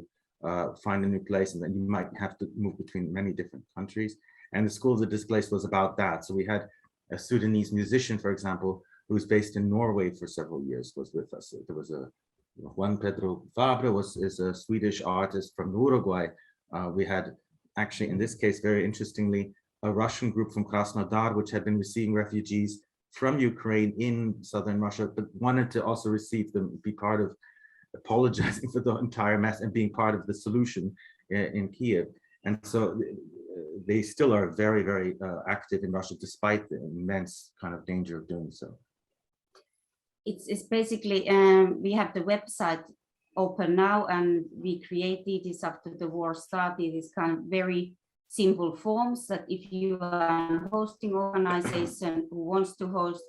find a new place, and then you might have to move between many different countries. And the School of the Displaced was about that. So we had a Sudanese musician, for example, who was based in Norway for several years, was with us. There was a Juan Pedro Fabre is a Swedish artist from Uruguay. We had actually, in this case, very interestingly, a Russian group from Krasnodar, which had been receiving refugees from Ukraine in southern Russia, but wanted to also receive them, be part of apologizing for the entire mess and being part of the solution in Kiev. And so they still are very, very active in Russia, despite the immense kind of danger of doing so. It's basically, we have the website open now, and we created this after the war started, this kind of very simple forms that if you are a hosting organization who wants to host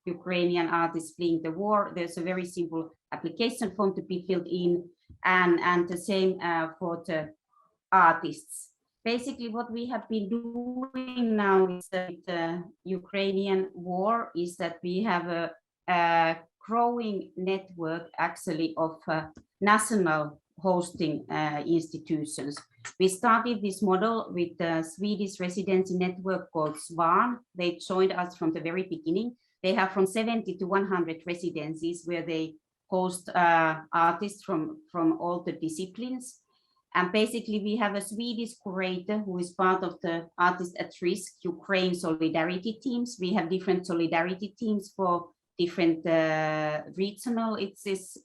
Ukrainian artists fleeing the war, there's a very simple application form to be filled in, and the same for the artists. Basically, what we have been doing now is the Ukrainian war is that we have a growing network actually of national hosting institutions. We started this model with the Swedish residency network called SWAN. They joined us from the very beginning. They have from 70 to 100 residencies where they host artists from all the disciplines. And basically we have a Swedish curator who is part of the Artists at Risk Ukraine solidarity teams. We have different solidarity teams for different regional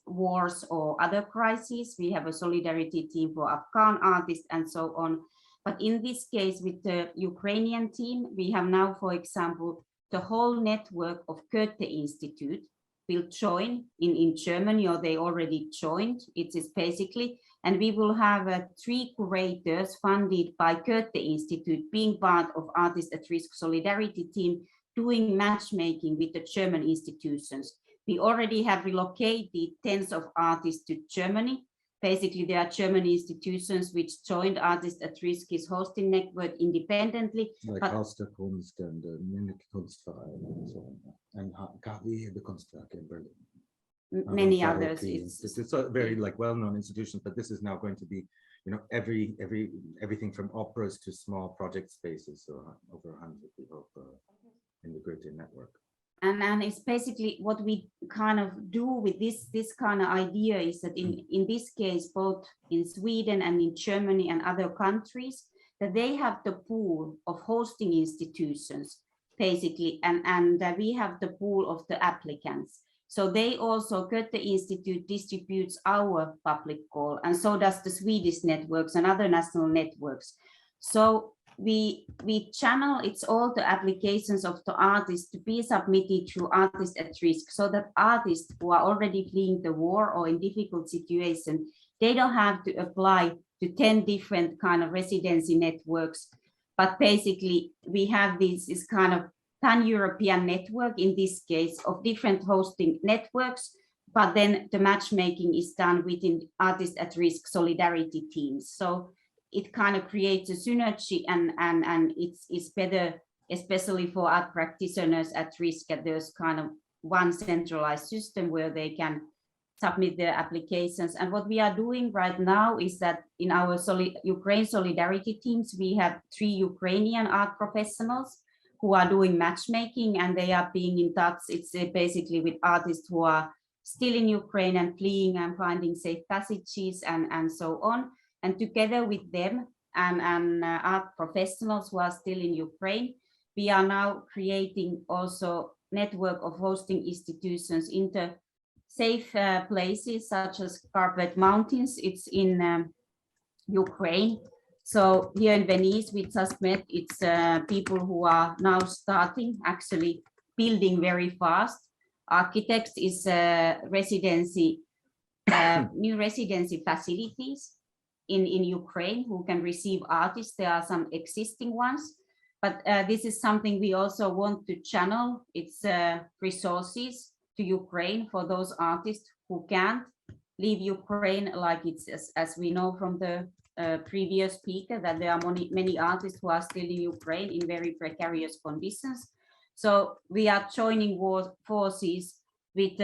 wars or other crises. We have a solidarity team for Afghan artists and so on. But in this case, with the Ukrainian team, we have now, for example, the whole network of Goethe Institute will join in Germany, or they already joined. It is basically, and we will have 3 curators funded by Goethe Institute being part of Artists at Risk Solidarity team, doing matchmaking with the German institutions. We already have relocated tens of artists to Germany. Basically, there are German institutions which joined Artists at Risk is hosting network independently. Like Halster Kunst and Munich Kunstverein and so on, and KW, the Kunstwerk in Berlin. Many others. It's a very like well-known institution, but this is now going to be, everything from operas to small project spaces. So over 100, we hope, in the Goethe network. And it's basically what we kind of do with this kind of idea is that in this case, both in Sweden and in Germany and other countries, that they have the pool of hosting institutions, basically, and that we have the pool of the applicants. So they also, Goethe Institute distributes our public call, and so does the Swedish networks and other national networks. So we channel it's all the applications of the artists to be submitted to Artists at Risk, so that artists who are already fleeing the war or in difficult situation, they don't have to apply to 10 different kind of residency networks. But basically we have this kind of pan-European network in this case of different hosting networks, but then the matchmaking is done within Artists at Risk solidarity teams. So it kind of creates a synergy, and it's better, especially for art practitioners at risk, that there's kind of one centralized system where they can submit their applications. And what we are doing right now is that in our Ukraine solidarity teams, we have 3 Ukrainian art professionals who are doing matchmaking, and they are being in touch. It's basically with artists who are still in Ukraine and fleeing and finding safe passages and so on. And together with them and art professionals who are still in Ukraine, we are now creating also network of hosting institutions into safe places such as Carpet Mountains. It's in Ukraine. So here in Venice, we just met, it's people who are now starting, actually building very fast. Architects is residency, new residency facilities in Ukraine who can receive artists. There are some existing ones, but this is something we also want to channel. It's resources to Ukraine for those artists who can't leave Ukraine, like it's as we know from the previous speaker, that there are many artists who are still in Ukraine in very precarious conditions. So we are joining forces with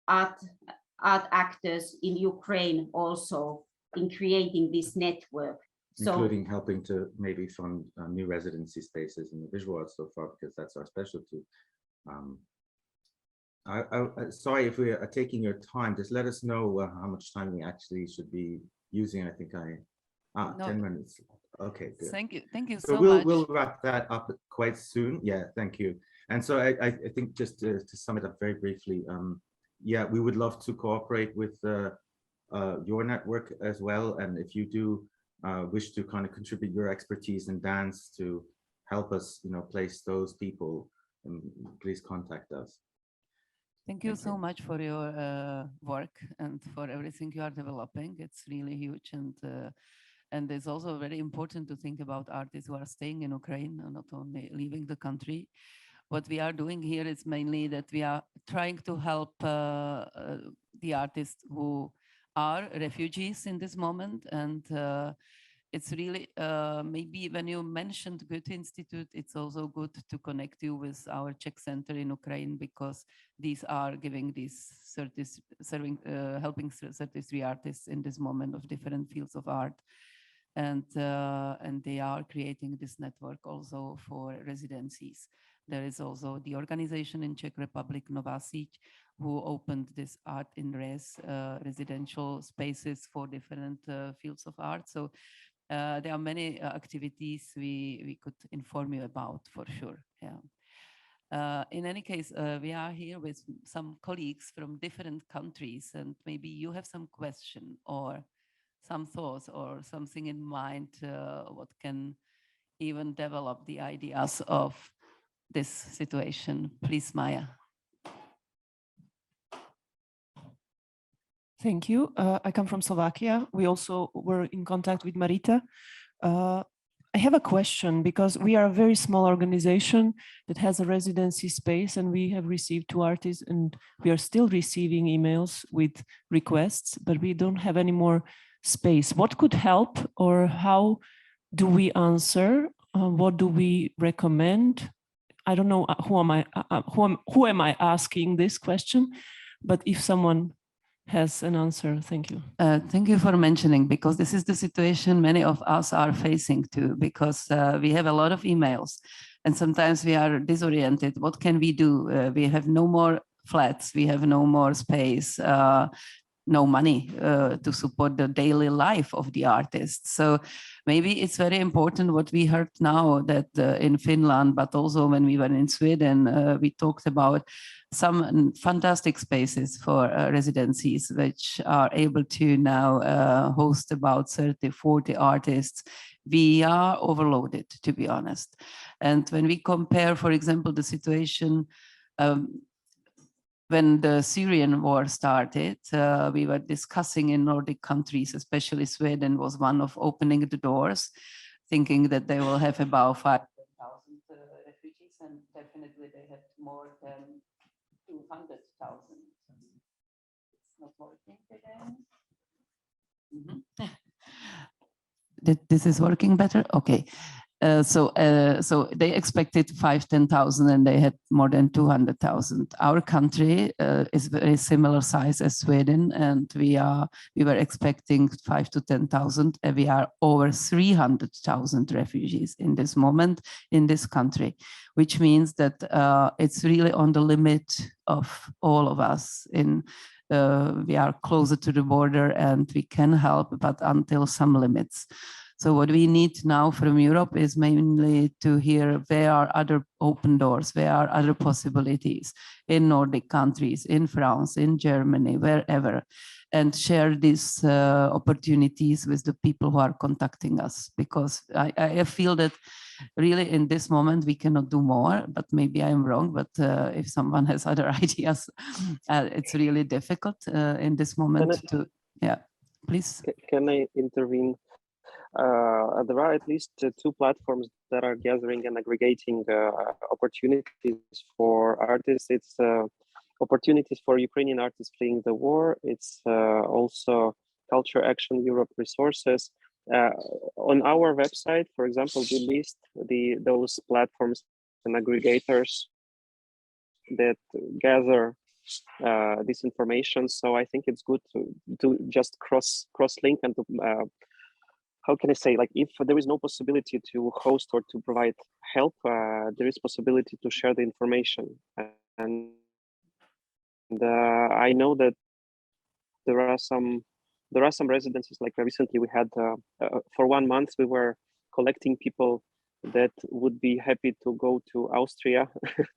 art actors in Ukraine also in creating this network. Including helping to maybe fund new residency spaces in the visual arts so far, because that's our specialty. Sorry if we are taking your time. Just let us know how much time we actually should be using. I think no. 10 minutes. Okay, good. Thank you so much. We'll wrap that up quite soon. Yeah, thank you. And so I think just to sum it up very briefly, yeah, we would love to cooperate with your network as well. And if you do wish to kind of contribute your expertise in dance to help us, place those people, please contact us. Thank you so much for your work and for everything you are developing. It's really huge, and it's also very important to think about artists who are staying in Ukraine and not only leaving the country. What we are doing here is mainly that we are trying to help the artists who are refugees in this moment, and it's really maybe when you mentioned Goethe Institute, it's also good to connect you with our Czech Center in Ukraine, because these are giving these helping 33 artists in this moment of different fields of art, and they are creating this network also for residencies. There is also the organization in Czech Republic, Nová síť, who opened this art in res residential spaces for different fields of art. So there are many activities we could inform you about for sure. Yeah. In any case, we are here with some colleagues from different countries, and maybe you have some question or some thoughts or something in mind what can even develop the ideas of this situation. Please, Maya. Thank you. I come from Slovakia. We also were in contact with Marita. I have a question, because we are a very small organization that has a residency space, and we have received 2 artists, and we are still receiving emails with requests, but we don't have any more space. What could help, or how do we answer? What do we recommend? I don't know who am I asking this question, but if someone has an answer, thank you. Thank you for mentioning, because this is the situation many of us are facing too, because we have a lot of emails and sometimes we are disoriented. What can we do? We have no more flats, we have no more space, no money to support the daily life of the artists. So maybe it's very important what we heard now, that in Finland, but also when we were in Sweden, we talked about some fantastic spaces for residencies, which are able to now host about 30, 40 artists. We are overloaded, to be honest. And when we compare, for example, the situation when the Syrian war started, we were discussing in Nordic countries, especially Sweden was one of opening the doors, thinking that they will have about 5,000 refugees, and definitely they had more than 200,000. It's not working again. This is working better? Okay. So they expected 5,000-10,000 and they had more than 200,000. Our country is very similar size as Sweden, and we were expecting 5,000 to 10,000, and we are over 300,000 refugees in this moment in this country, which means that it's really on the limit of all of us. We are closer to the border and we can help, but until some limits. So what we need now from Europe is mainly to hear where are other open doors, where are other possibilities in Nordic countries, in France, in Germany, wherever, and share these opportunities with the people who are contacting us. Because I feel that really in this moment we cannot do more, but maybe I'm wrong, but if someone has other ideas, it's really difficult in this moment to, yeah, please. Can I intervene? There are at least two platforms that are gathering and aggregating opportunities for artists. It's opportunities for Ukrainian artists fleeing the war. It's also Culture Action Europe resources. On our website, for example, we list those platforms and aggregators that gather this information. So I think it's good to just cross link and to how can I say, like, if there is no possibility to host or to provide help, there is possibility to share the information. And I know that there are some residencies, like recently we had, for 1 month, we were collecting people that would be happy to go to Austria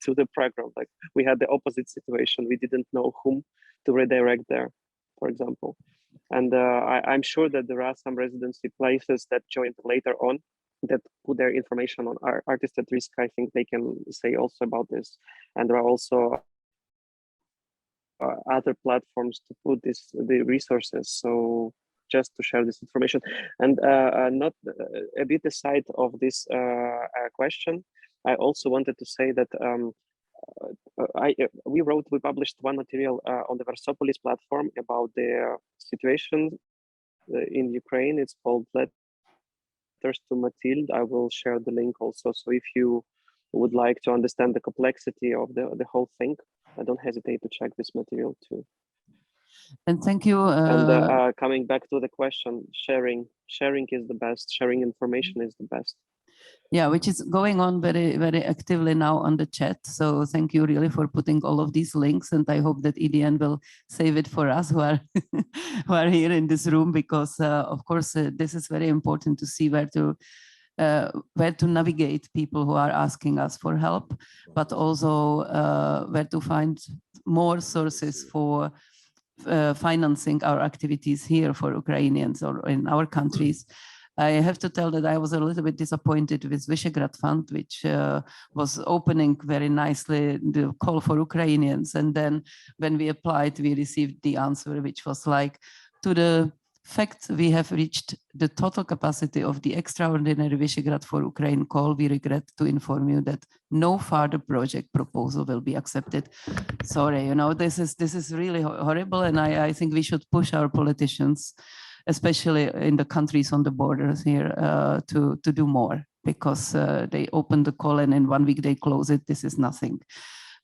to the program. Like, we had the opposite situation. We didn't know whom to redirect there, for example. And I'm sure that there are some residency places that joined later on that put their information on Artists at Risk. I think they can say also about this. And there are also other platforms to put the resources. So just to share this information. And not a bit aside of this question, I also wanted to say that we published one material on the Versopolis platform about the situation in Ukraine. It's called Letters to Mathilde. I will share the link also. So if you would like to understand the complexity of the whole thing, don't hesitate to check this material too. And thank you. And coming back to the question, sharing is the best. Sharing information is the best. Yeah, which is going on very, very actively now on the chat. So thank you really for putting all of these links. And I hope that EDN will save it for us who are, who are here in this room, because of course, this is very important to see where to navigate people who are asking us for help, but also where to find more sources for financing our activities here for Ukrainians or in our countries. I have to tell that I was a little bit disappointed with Visegrad Fund, which was opening very nicely the call for Ukrainians. And then when we applied, we received the answer, which was like, to the fact we have reached the total capacity of the extraordinary Visegrad for Ukraine call, we regret to inform you that no further project proposal will be accepted. Sorry, you know, this is really horrible. And I think we should push our politicians, especially in the countries on the borders here, to do more, because they open the call and in 1 week they close it. This is nothing.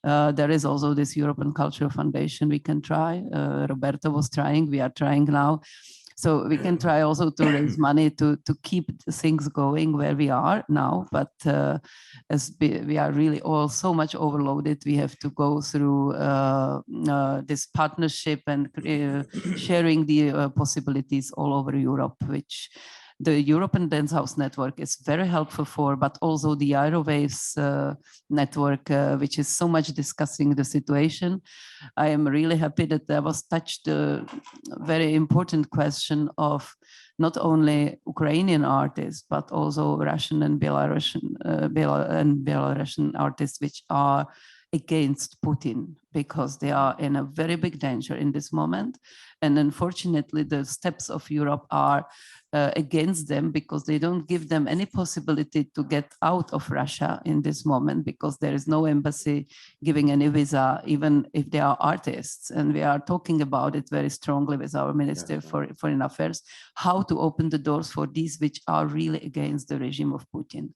There is also this European Cultural Foundation we can try. Roberto was trying, we are trying now. So we can try also to raise money to keep things going where we are now. But as we are really all so much overloaded, we have to go through this partnership and sharing the possibilities all over Europe, which the European Dance House Network is very helpful for, but also the Aerowaves network, which is so much discussing the situation. I am really happy that there was touched a very important question of not only Ukrainian artists, but also Russian and Belarusian artists, which are against Putin, because they are in a very big danger in this moment. And unfortunately, the steps of Europe are against them, because they don't give them any possibility to get out of Russia in this moment, because there is no embassy giving any visa, even if they are artists. And we are talking about it very strongly with our Minister for Foreign Affairs, how to open the doors for these which are really against the regime of Putin.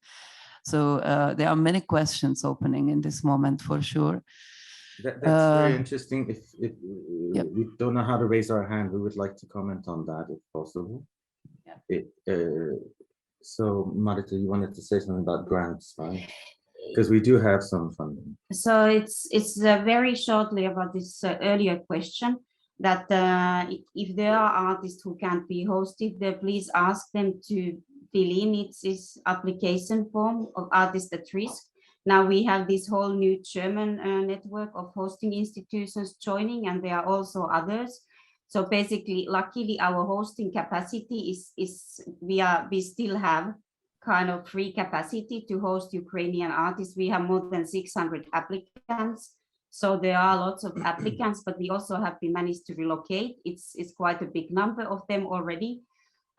So there are many questions opening in this moment for sure. That's very interesting. If we don't know how to raise our hand, we would like to comment on that if possible. So Marita, you wanted to say something about grants, right? Because we do have some funding. So it's very shortly about this earlier question that if there are artists who can't be hosted, please ask them to fill in its application form of Artists at Risk. Now we have this whole new German network of hosting institutions joining, and there are also others. So basically, luckily, our hosting capacity is we still have kind of free capacity to host Ukrainian artists. We have more than 600 applicants. So there are lots of applicants, but we also have been managed to relocate. It's quite a big number of them already.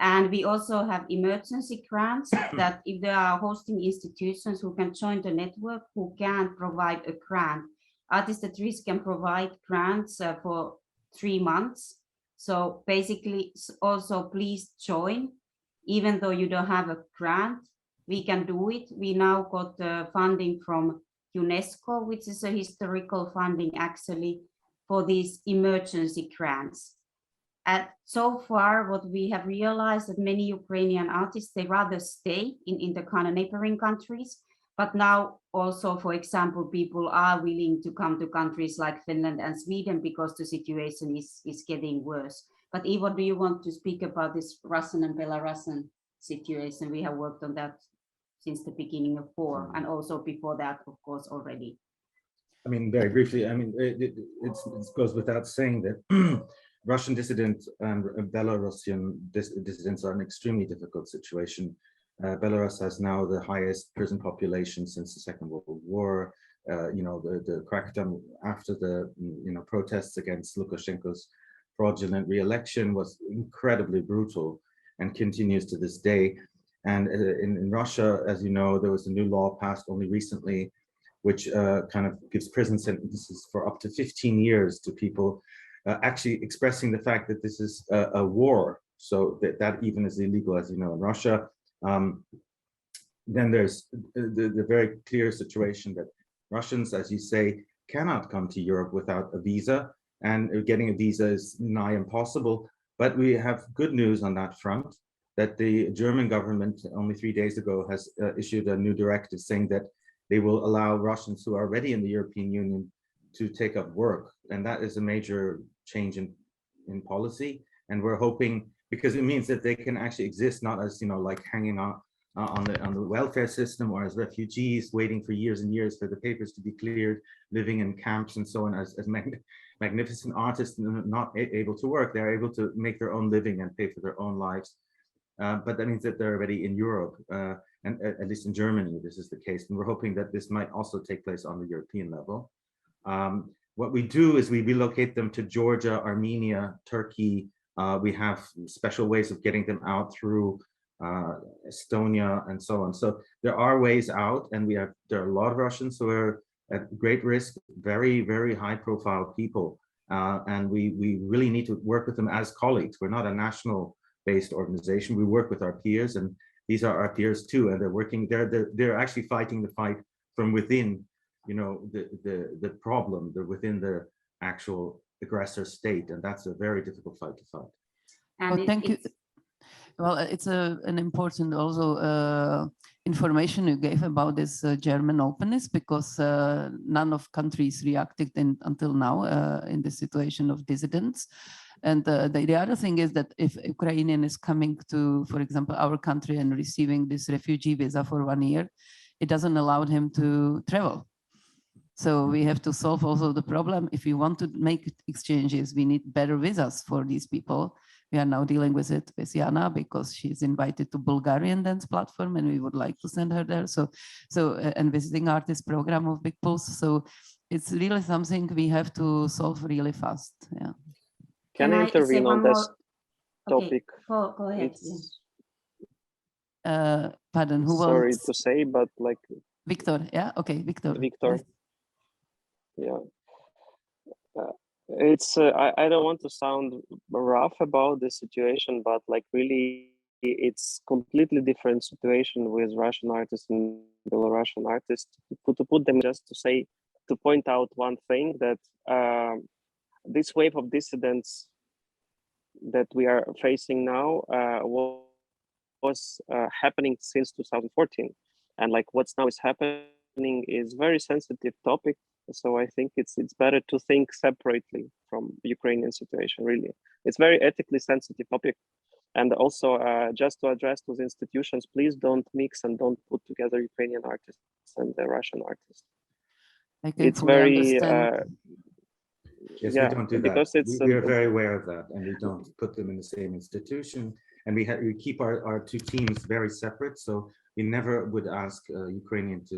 And we also have emergency grants that if there are hosting institutions who can join the network, who can provide a grant. Artists at Risk can provide grants for 3 months. So basically, also please join, even though you don't have a grant, we can do it. We now got funding from Unesco, which is a historical funding actually for these emergency grants. And so far, what we have realized that many Ukrainian artists, they rather stay in the kind of neighboring countries. But now also, for example, people are willing to come to countries like Finland and Sweden because the situation is getting worse. But Ivo, do you want to speak about this Russian and Belarusian situation? We have worked on that since the beginning of war, and also before that, of course, already. I mean, very briefly, I mean, it goes without saying that Russian dissidents and Belarusian dissidents are in an extremely difficult situation. Belarus has now the highest prison population since the Second World War. You know, the crackdown after the protests against Lukashenko's fraudulent re-election was incredibly brutal and continues to this day. And in Russia, as you know, there was a new law passed only recently, which kind of gives prison sentences for up to 15 years to people actually expressing the fact that this is a war. So that even is illegal, as you know, in Russia. Then there's the very clear situation that Russians, as you say, cannot come to Europe without a visa, and getting a visa is nigh impossible. But we have good news on that front, that the German government only 3 days ago has issued a new directive saying that they will allow Russians who are already in the European Union to take up work. And that is a major change in policy. And we're hoping, because it means that they can actually exist, not as, like hanging out on the welfare system or as refugees waiting for years and years for the papers to be cleared, living in camps and so on, as magnificent artists not able to work. They're able to make their own living and pay for their own lives. But that means that they're already in Europe, and at least in Germany, this is the case. And we're hoping that this might also take place on the European level. What we do is we relocate them to Georgia, Armenia, Turkey. We have special ways of getting them out through Estonia and so on. So there are ways out, and there are a lot of Russians who are at great risk, very, very high profile people. And we really need to work with them as colleagues. We're not a national based organization. We work with our peers, and these are our peers too, and they're actually fighting the fight from within, the problem, within the actual aggressor state, and that's a very difficult fight to fight. And thank you. Well, it's an important also information you gave about this German openness, because none of countries reacted until now in the situation of dissidents. And the other thing is that if Ukrainian is coming to, for example, our country and receiving this refugee visa for 1 year, it doesn't allow him to travel. So we have to solve also the problem. If we want to make exchanges, we need better visas for these people. We are now dealing with it with Jana, because she's invited to Bulgarian Dance Platform, and we would like to send her there. So and visiting artist program of Big Pulse. So it's really something we have to solve really fast. Yeah. Can I intervene on this topic? Go ahead. Pardon, who Sorry wants? to say, but like Victor, yeah, okay, Victor. Victor. Please. Yeah. It's I don't want to sound rough about the situation, but like really it's completely different situation with Russian artists and Belarusian artists. To put them, just to say, to point out one thing, that this wave of dissidents that we are facing now was happening since 2014, and like what's now is happening is very sensitive topic. So I think it's better to think separately from Ukrainian situation. Really, it's very ethically sensitive topic, and also just to address those institutions, please don't mix and don't put together Ukrainian artists and the Russian artists. I can It's fully very understand. Yes, yeah, we don't do because that. it's We are very aware of that, and we don't put them in the same institution. And we keep our two teams very separate. So we never would ask a Ukrainian to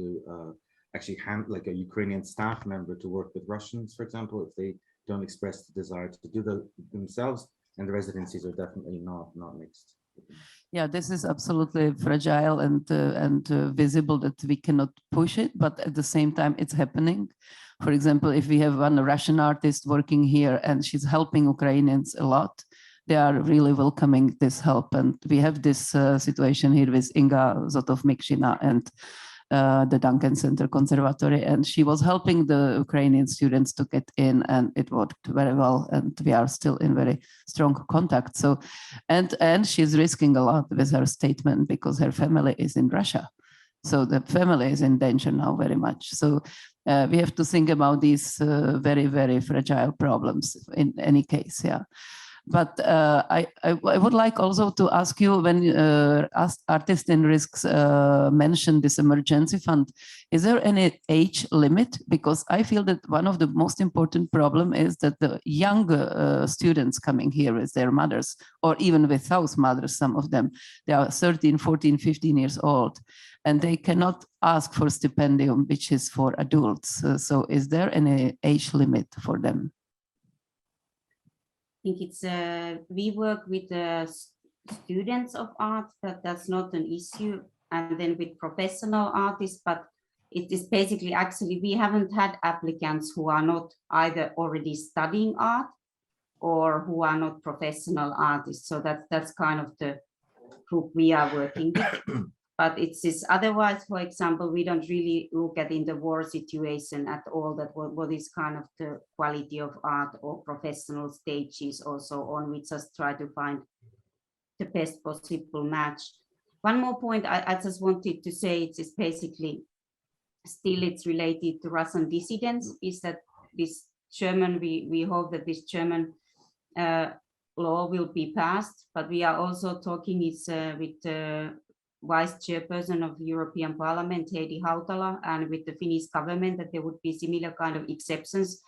actually hand like a Ukrainian staff member to work with Russians, for example, if they don't express the desire to do that themselves. And the residencies are definitely not mixed. Yeah, this is absolutely fragile and visible that we cannot push it, but at the same time it's happening. For example, if we have one Russian artist working here and she's helping Ukrainians a lot, they are really welcoming this help. And we have this situation here with Inga Zotov-Mikshina and the Duncan Center Conservatory, and she was helping the Ukrainian students to get in, and it worked very well, and we are still in very strong contact. So, and she's risking a lot with her statement because her family is in Russia. So the family is in danger now very much. So we have to think about these very, very fragile problems in any case, yeah. But I would like also to ask you, when Artists in Risks mentioned this emergency fund, is there any age limit? Because I feel that one of the most important problem is that the young students coming here with their mothers, or even without mothers, some of them, they are 13, 14, 15 years old, and they cannot ask for stipendium, which is for adults. So is there any age limit for them? I think it's we work with students of art, that's not an issue, and then with professional artists, but it is basically, actually we haven't had applicants who are not either already studying art or who are not professional artists. So that's kind of the group we are working with. But it's otherwise, for example, we don't really look at in the war situation at all that what is kind of the quality of art or professional stages also on. We just try to find the best possible match. One more point I just wanted to say, it's basically still it's related to Russian dissidents, is that this German, we hope that this German law will be passed, but we are also talking with Vice Chairperson of European Parliament, Heidi Hautala, and with the Finnish government, that there would be similar kind of exceptions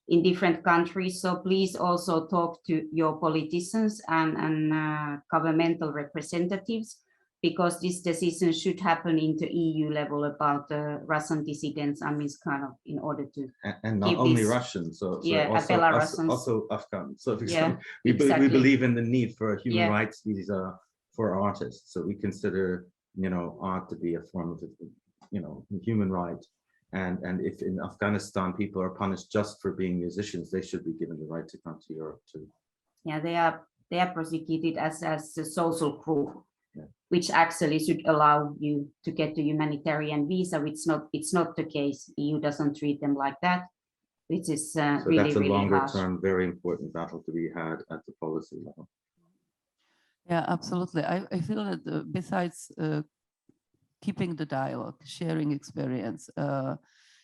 in different countries. So please also talk to your politicians and governmental representatives, because this decision should happen in the EU level about the Russian dissidents. I mean, kind of in order to and not only Russians, so yeah, also Belarusians, also Afghan. So for yeah, example, exactly. we believe in the need for a human Yeah. rights visa for artists. So we consider, you know, art to be a form of, you know, human right. And if in Afghanistan people are punished just for being musicians, they should be given the right to come to Europe too. Yeah, they are prosecuted as a social group, yeah. Which actually should allow you to get the humanitarian visa. It's not the case. EU doesn't treat them like that, which is so really, that's a really longer harsh. term, very important battle to be had at the policy level. Yeah, absolutely. I feel that besides keeping the dialogue, sharing experience,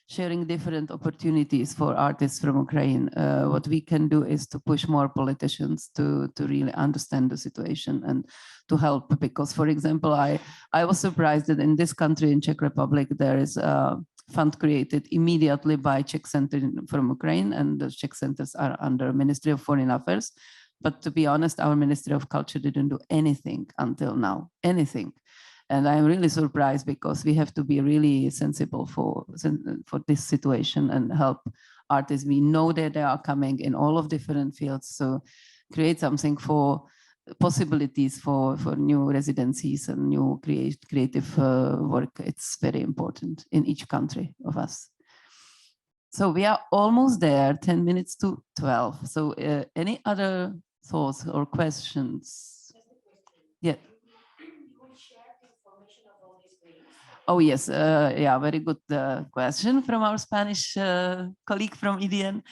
sharing different opportunities for artists from Ukraine, what we can do is to push more politicians to really understand the situation and to help. Because, for example, I was surprised that in this country, in Czech Republic, there is a fund created immediately by Czech Center from Ukraine, and the Czech centers are under Ministry of Foreign Affairs. But to be honest, our Ministry of Culture didn't do anything until now, anything. And I'm really surprised, because we have to be really sensible for this situation and help artists. We know that they are coming in all of different fields. So create something for possibilities for new residencies and new creative work. It's very important in each country of us. So we are almost there, 10 minutes to 12. So any other thoughts or questions? Yeah. Oh yes, yeah, very good question from our Spanish colleague from EDN.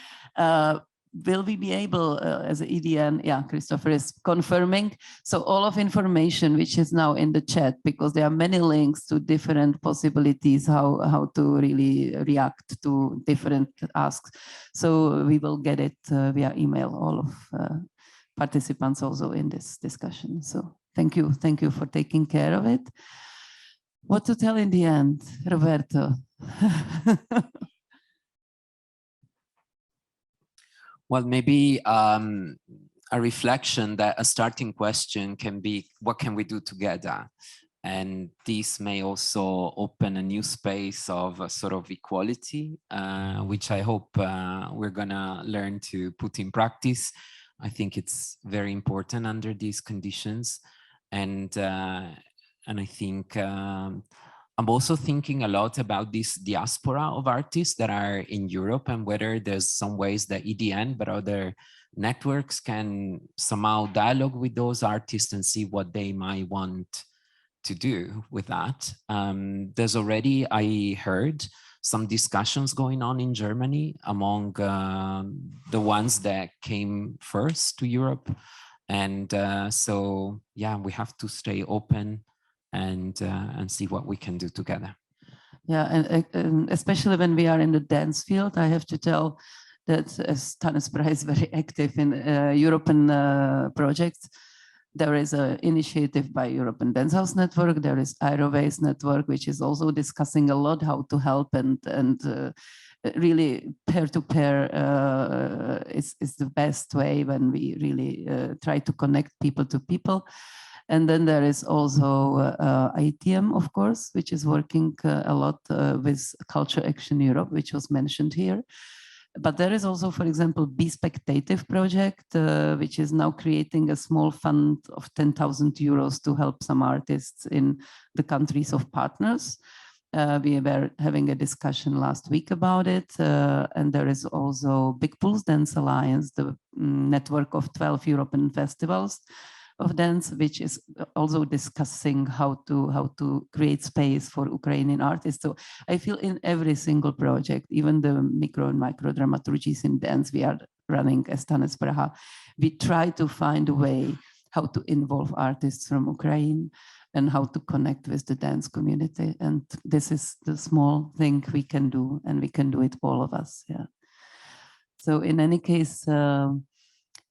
Will we be able, as EDN, yeah, Christopher is confirming. So all of information which is now in the chat, because there are many links to different possibilities, how to really react to different asks. So we will get it via email, all of participants also in this discussion. So thank you for taking care of it. What to tell in the end, Roberto? Well, maybe a reflection that a starting question can be, what can we do together? And this may also open a new space of a sort of equality, which I hope we're gonna learn to put in practice. I think it's very important under these conditions. And I think I'm also thinking a lot about this diaspora of artists that are in Europe, and whether there's some ways that EDN, but other networks can somehow dialogue with those artists and see what they might want to do with that. There's already, I heard, some discussions going on in Germany among the ones that came first to Europe. And so, yeah, we have to stay open and see what we can do together. Yeah, and especially when we are in the dance field, I have to tell that as Tanec Praha is very active in European projects, there is an initiative by European Dance House Network. There is AREAL network, which is also discussing a lot how to help, and really peer-to-peer is the best way when we really try to connect people to people. And then there is also ITM, of course, which is working a lot with Culture Action Europe, which was mentioned here. But there is also, for example, Be Spectative project, which is now creating a small fund of 10,000 euros to help some artists in the countries of partners. We were having a discussion last week about it. And there is also Big Pulse Dance Alliance, the network of 12 European festivals of dance, which is also discussing how to create space for Ukrainian artists. So I feel in every single project, even the micro and micro dramaturgies in dance we are running as Tanec Praha, we try to find a way how to involve artists from Ukraine and how to connect with the dance community. And this is the small thing we can do, and we can do it, all of us. Yeah. So in any case,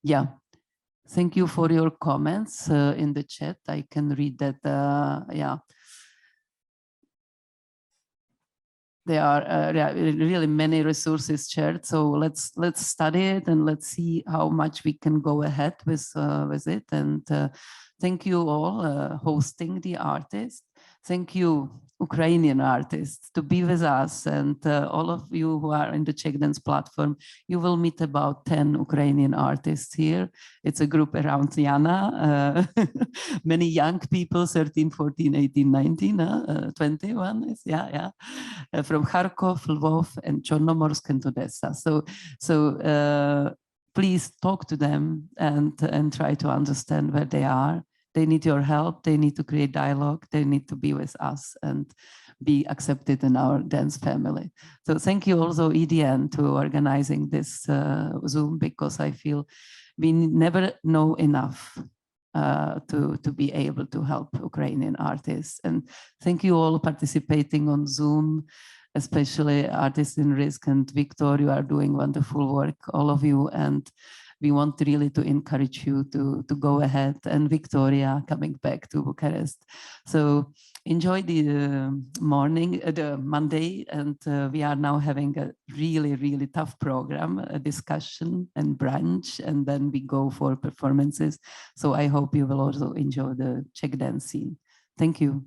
yeah. Thank you for your comments in the chat. I can read that, yeah. There are really many resources shared. So let's study it, and let's see how much we can go ahead with it. And thank you all hosting the artists. Thank you, Ukrainian artists, to be with us, and all of you who are in the Czech Dance Platform. You will meet about 10 Ukrainian artists here. It's a group around Jana, many young people, 13, 14, 18, 19, 21 is, yeah. From Kharkov, Lvov, and Chornomorsk, and Odessa. So please talk to them and try to understand where they are. They need your help. They need to create dialogue. They need to be with us and be accepted in our dance family. So thank you also, EDN, to organizing this Zoom, because I feel we never know enough to be able to help Ukrainian artists. And thank you all participating on Zoom, especially Artists in Risk and Victor. You are doing wonderful work, all of you. And we want really to encourage you to go ahead, and Victoria coming back to Bucharest. So enjoy the morning, the Monday, and we are now having a really, really tough program, a discussion and brunch, and then we go for performances. So I hope you will also enjoy the Czech dance scene. Thank you.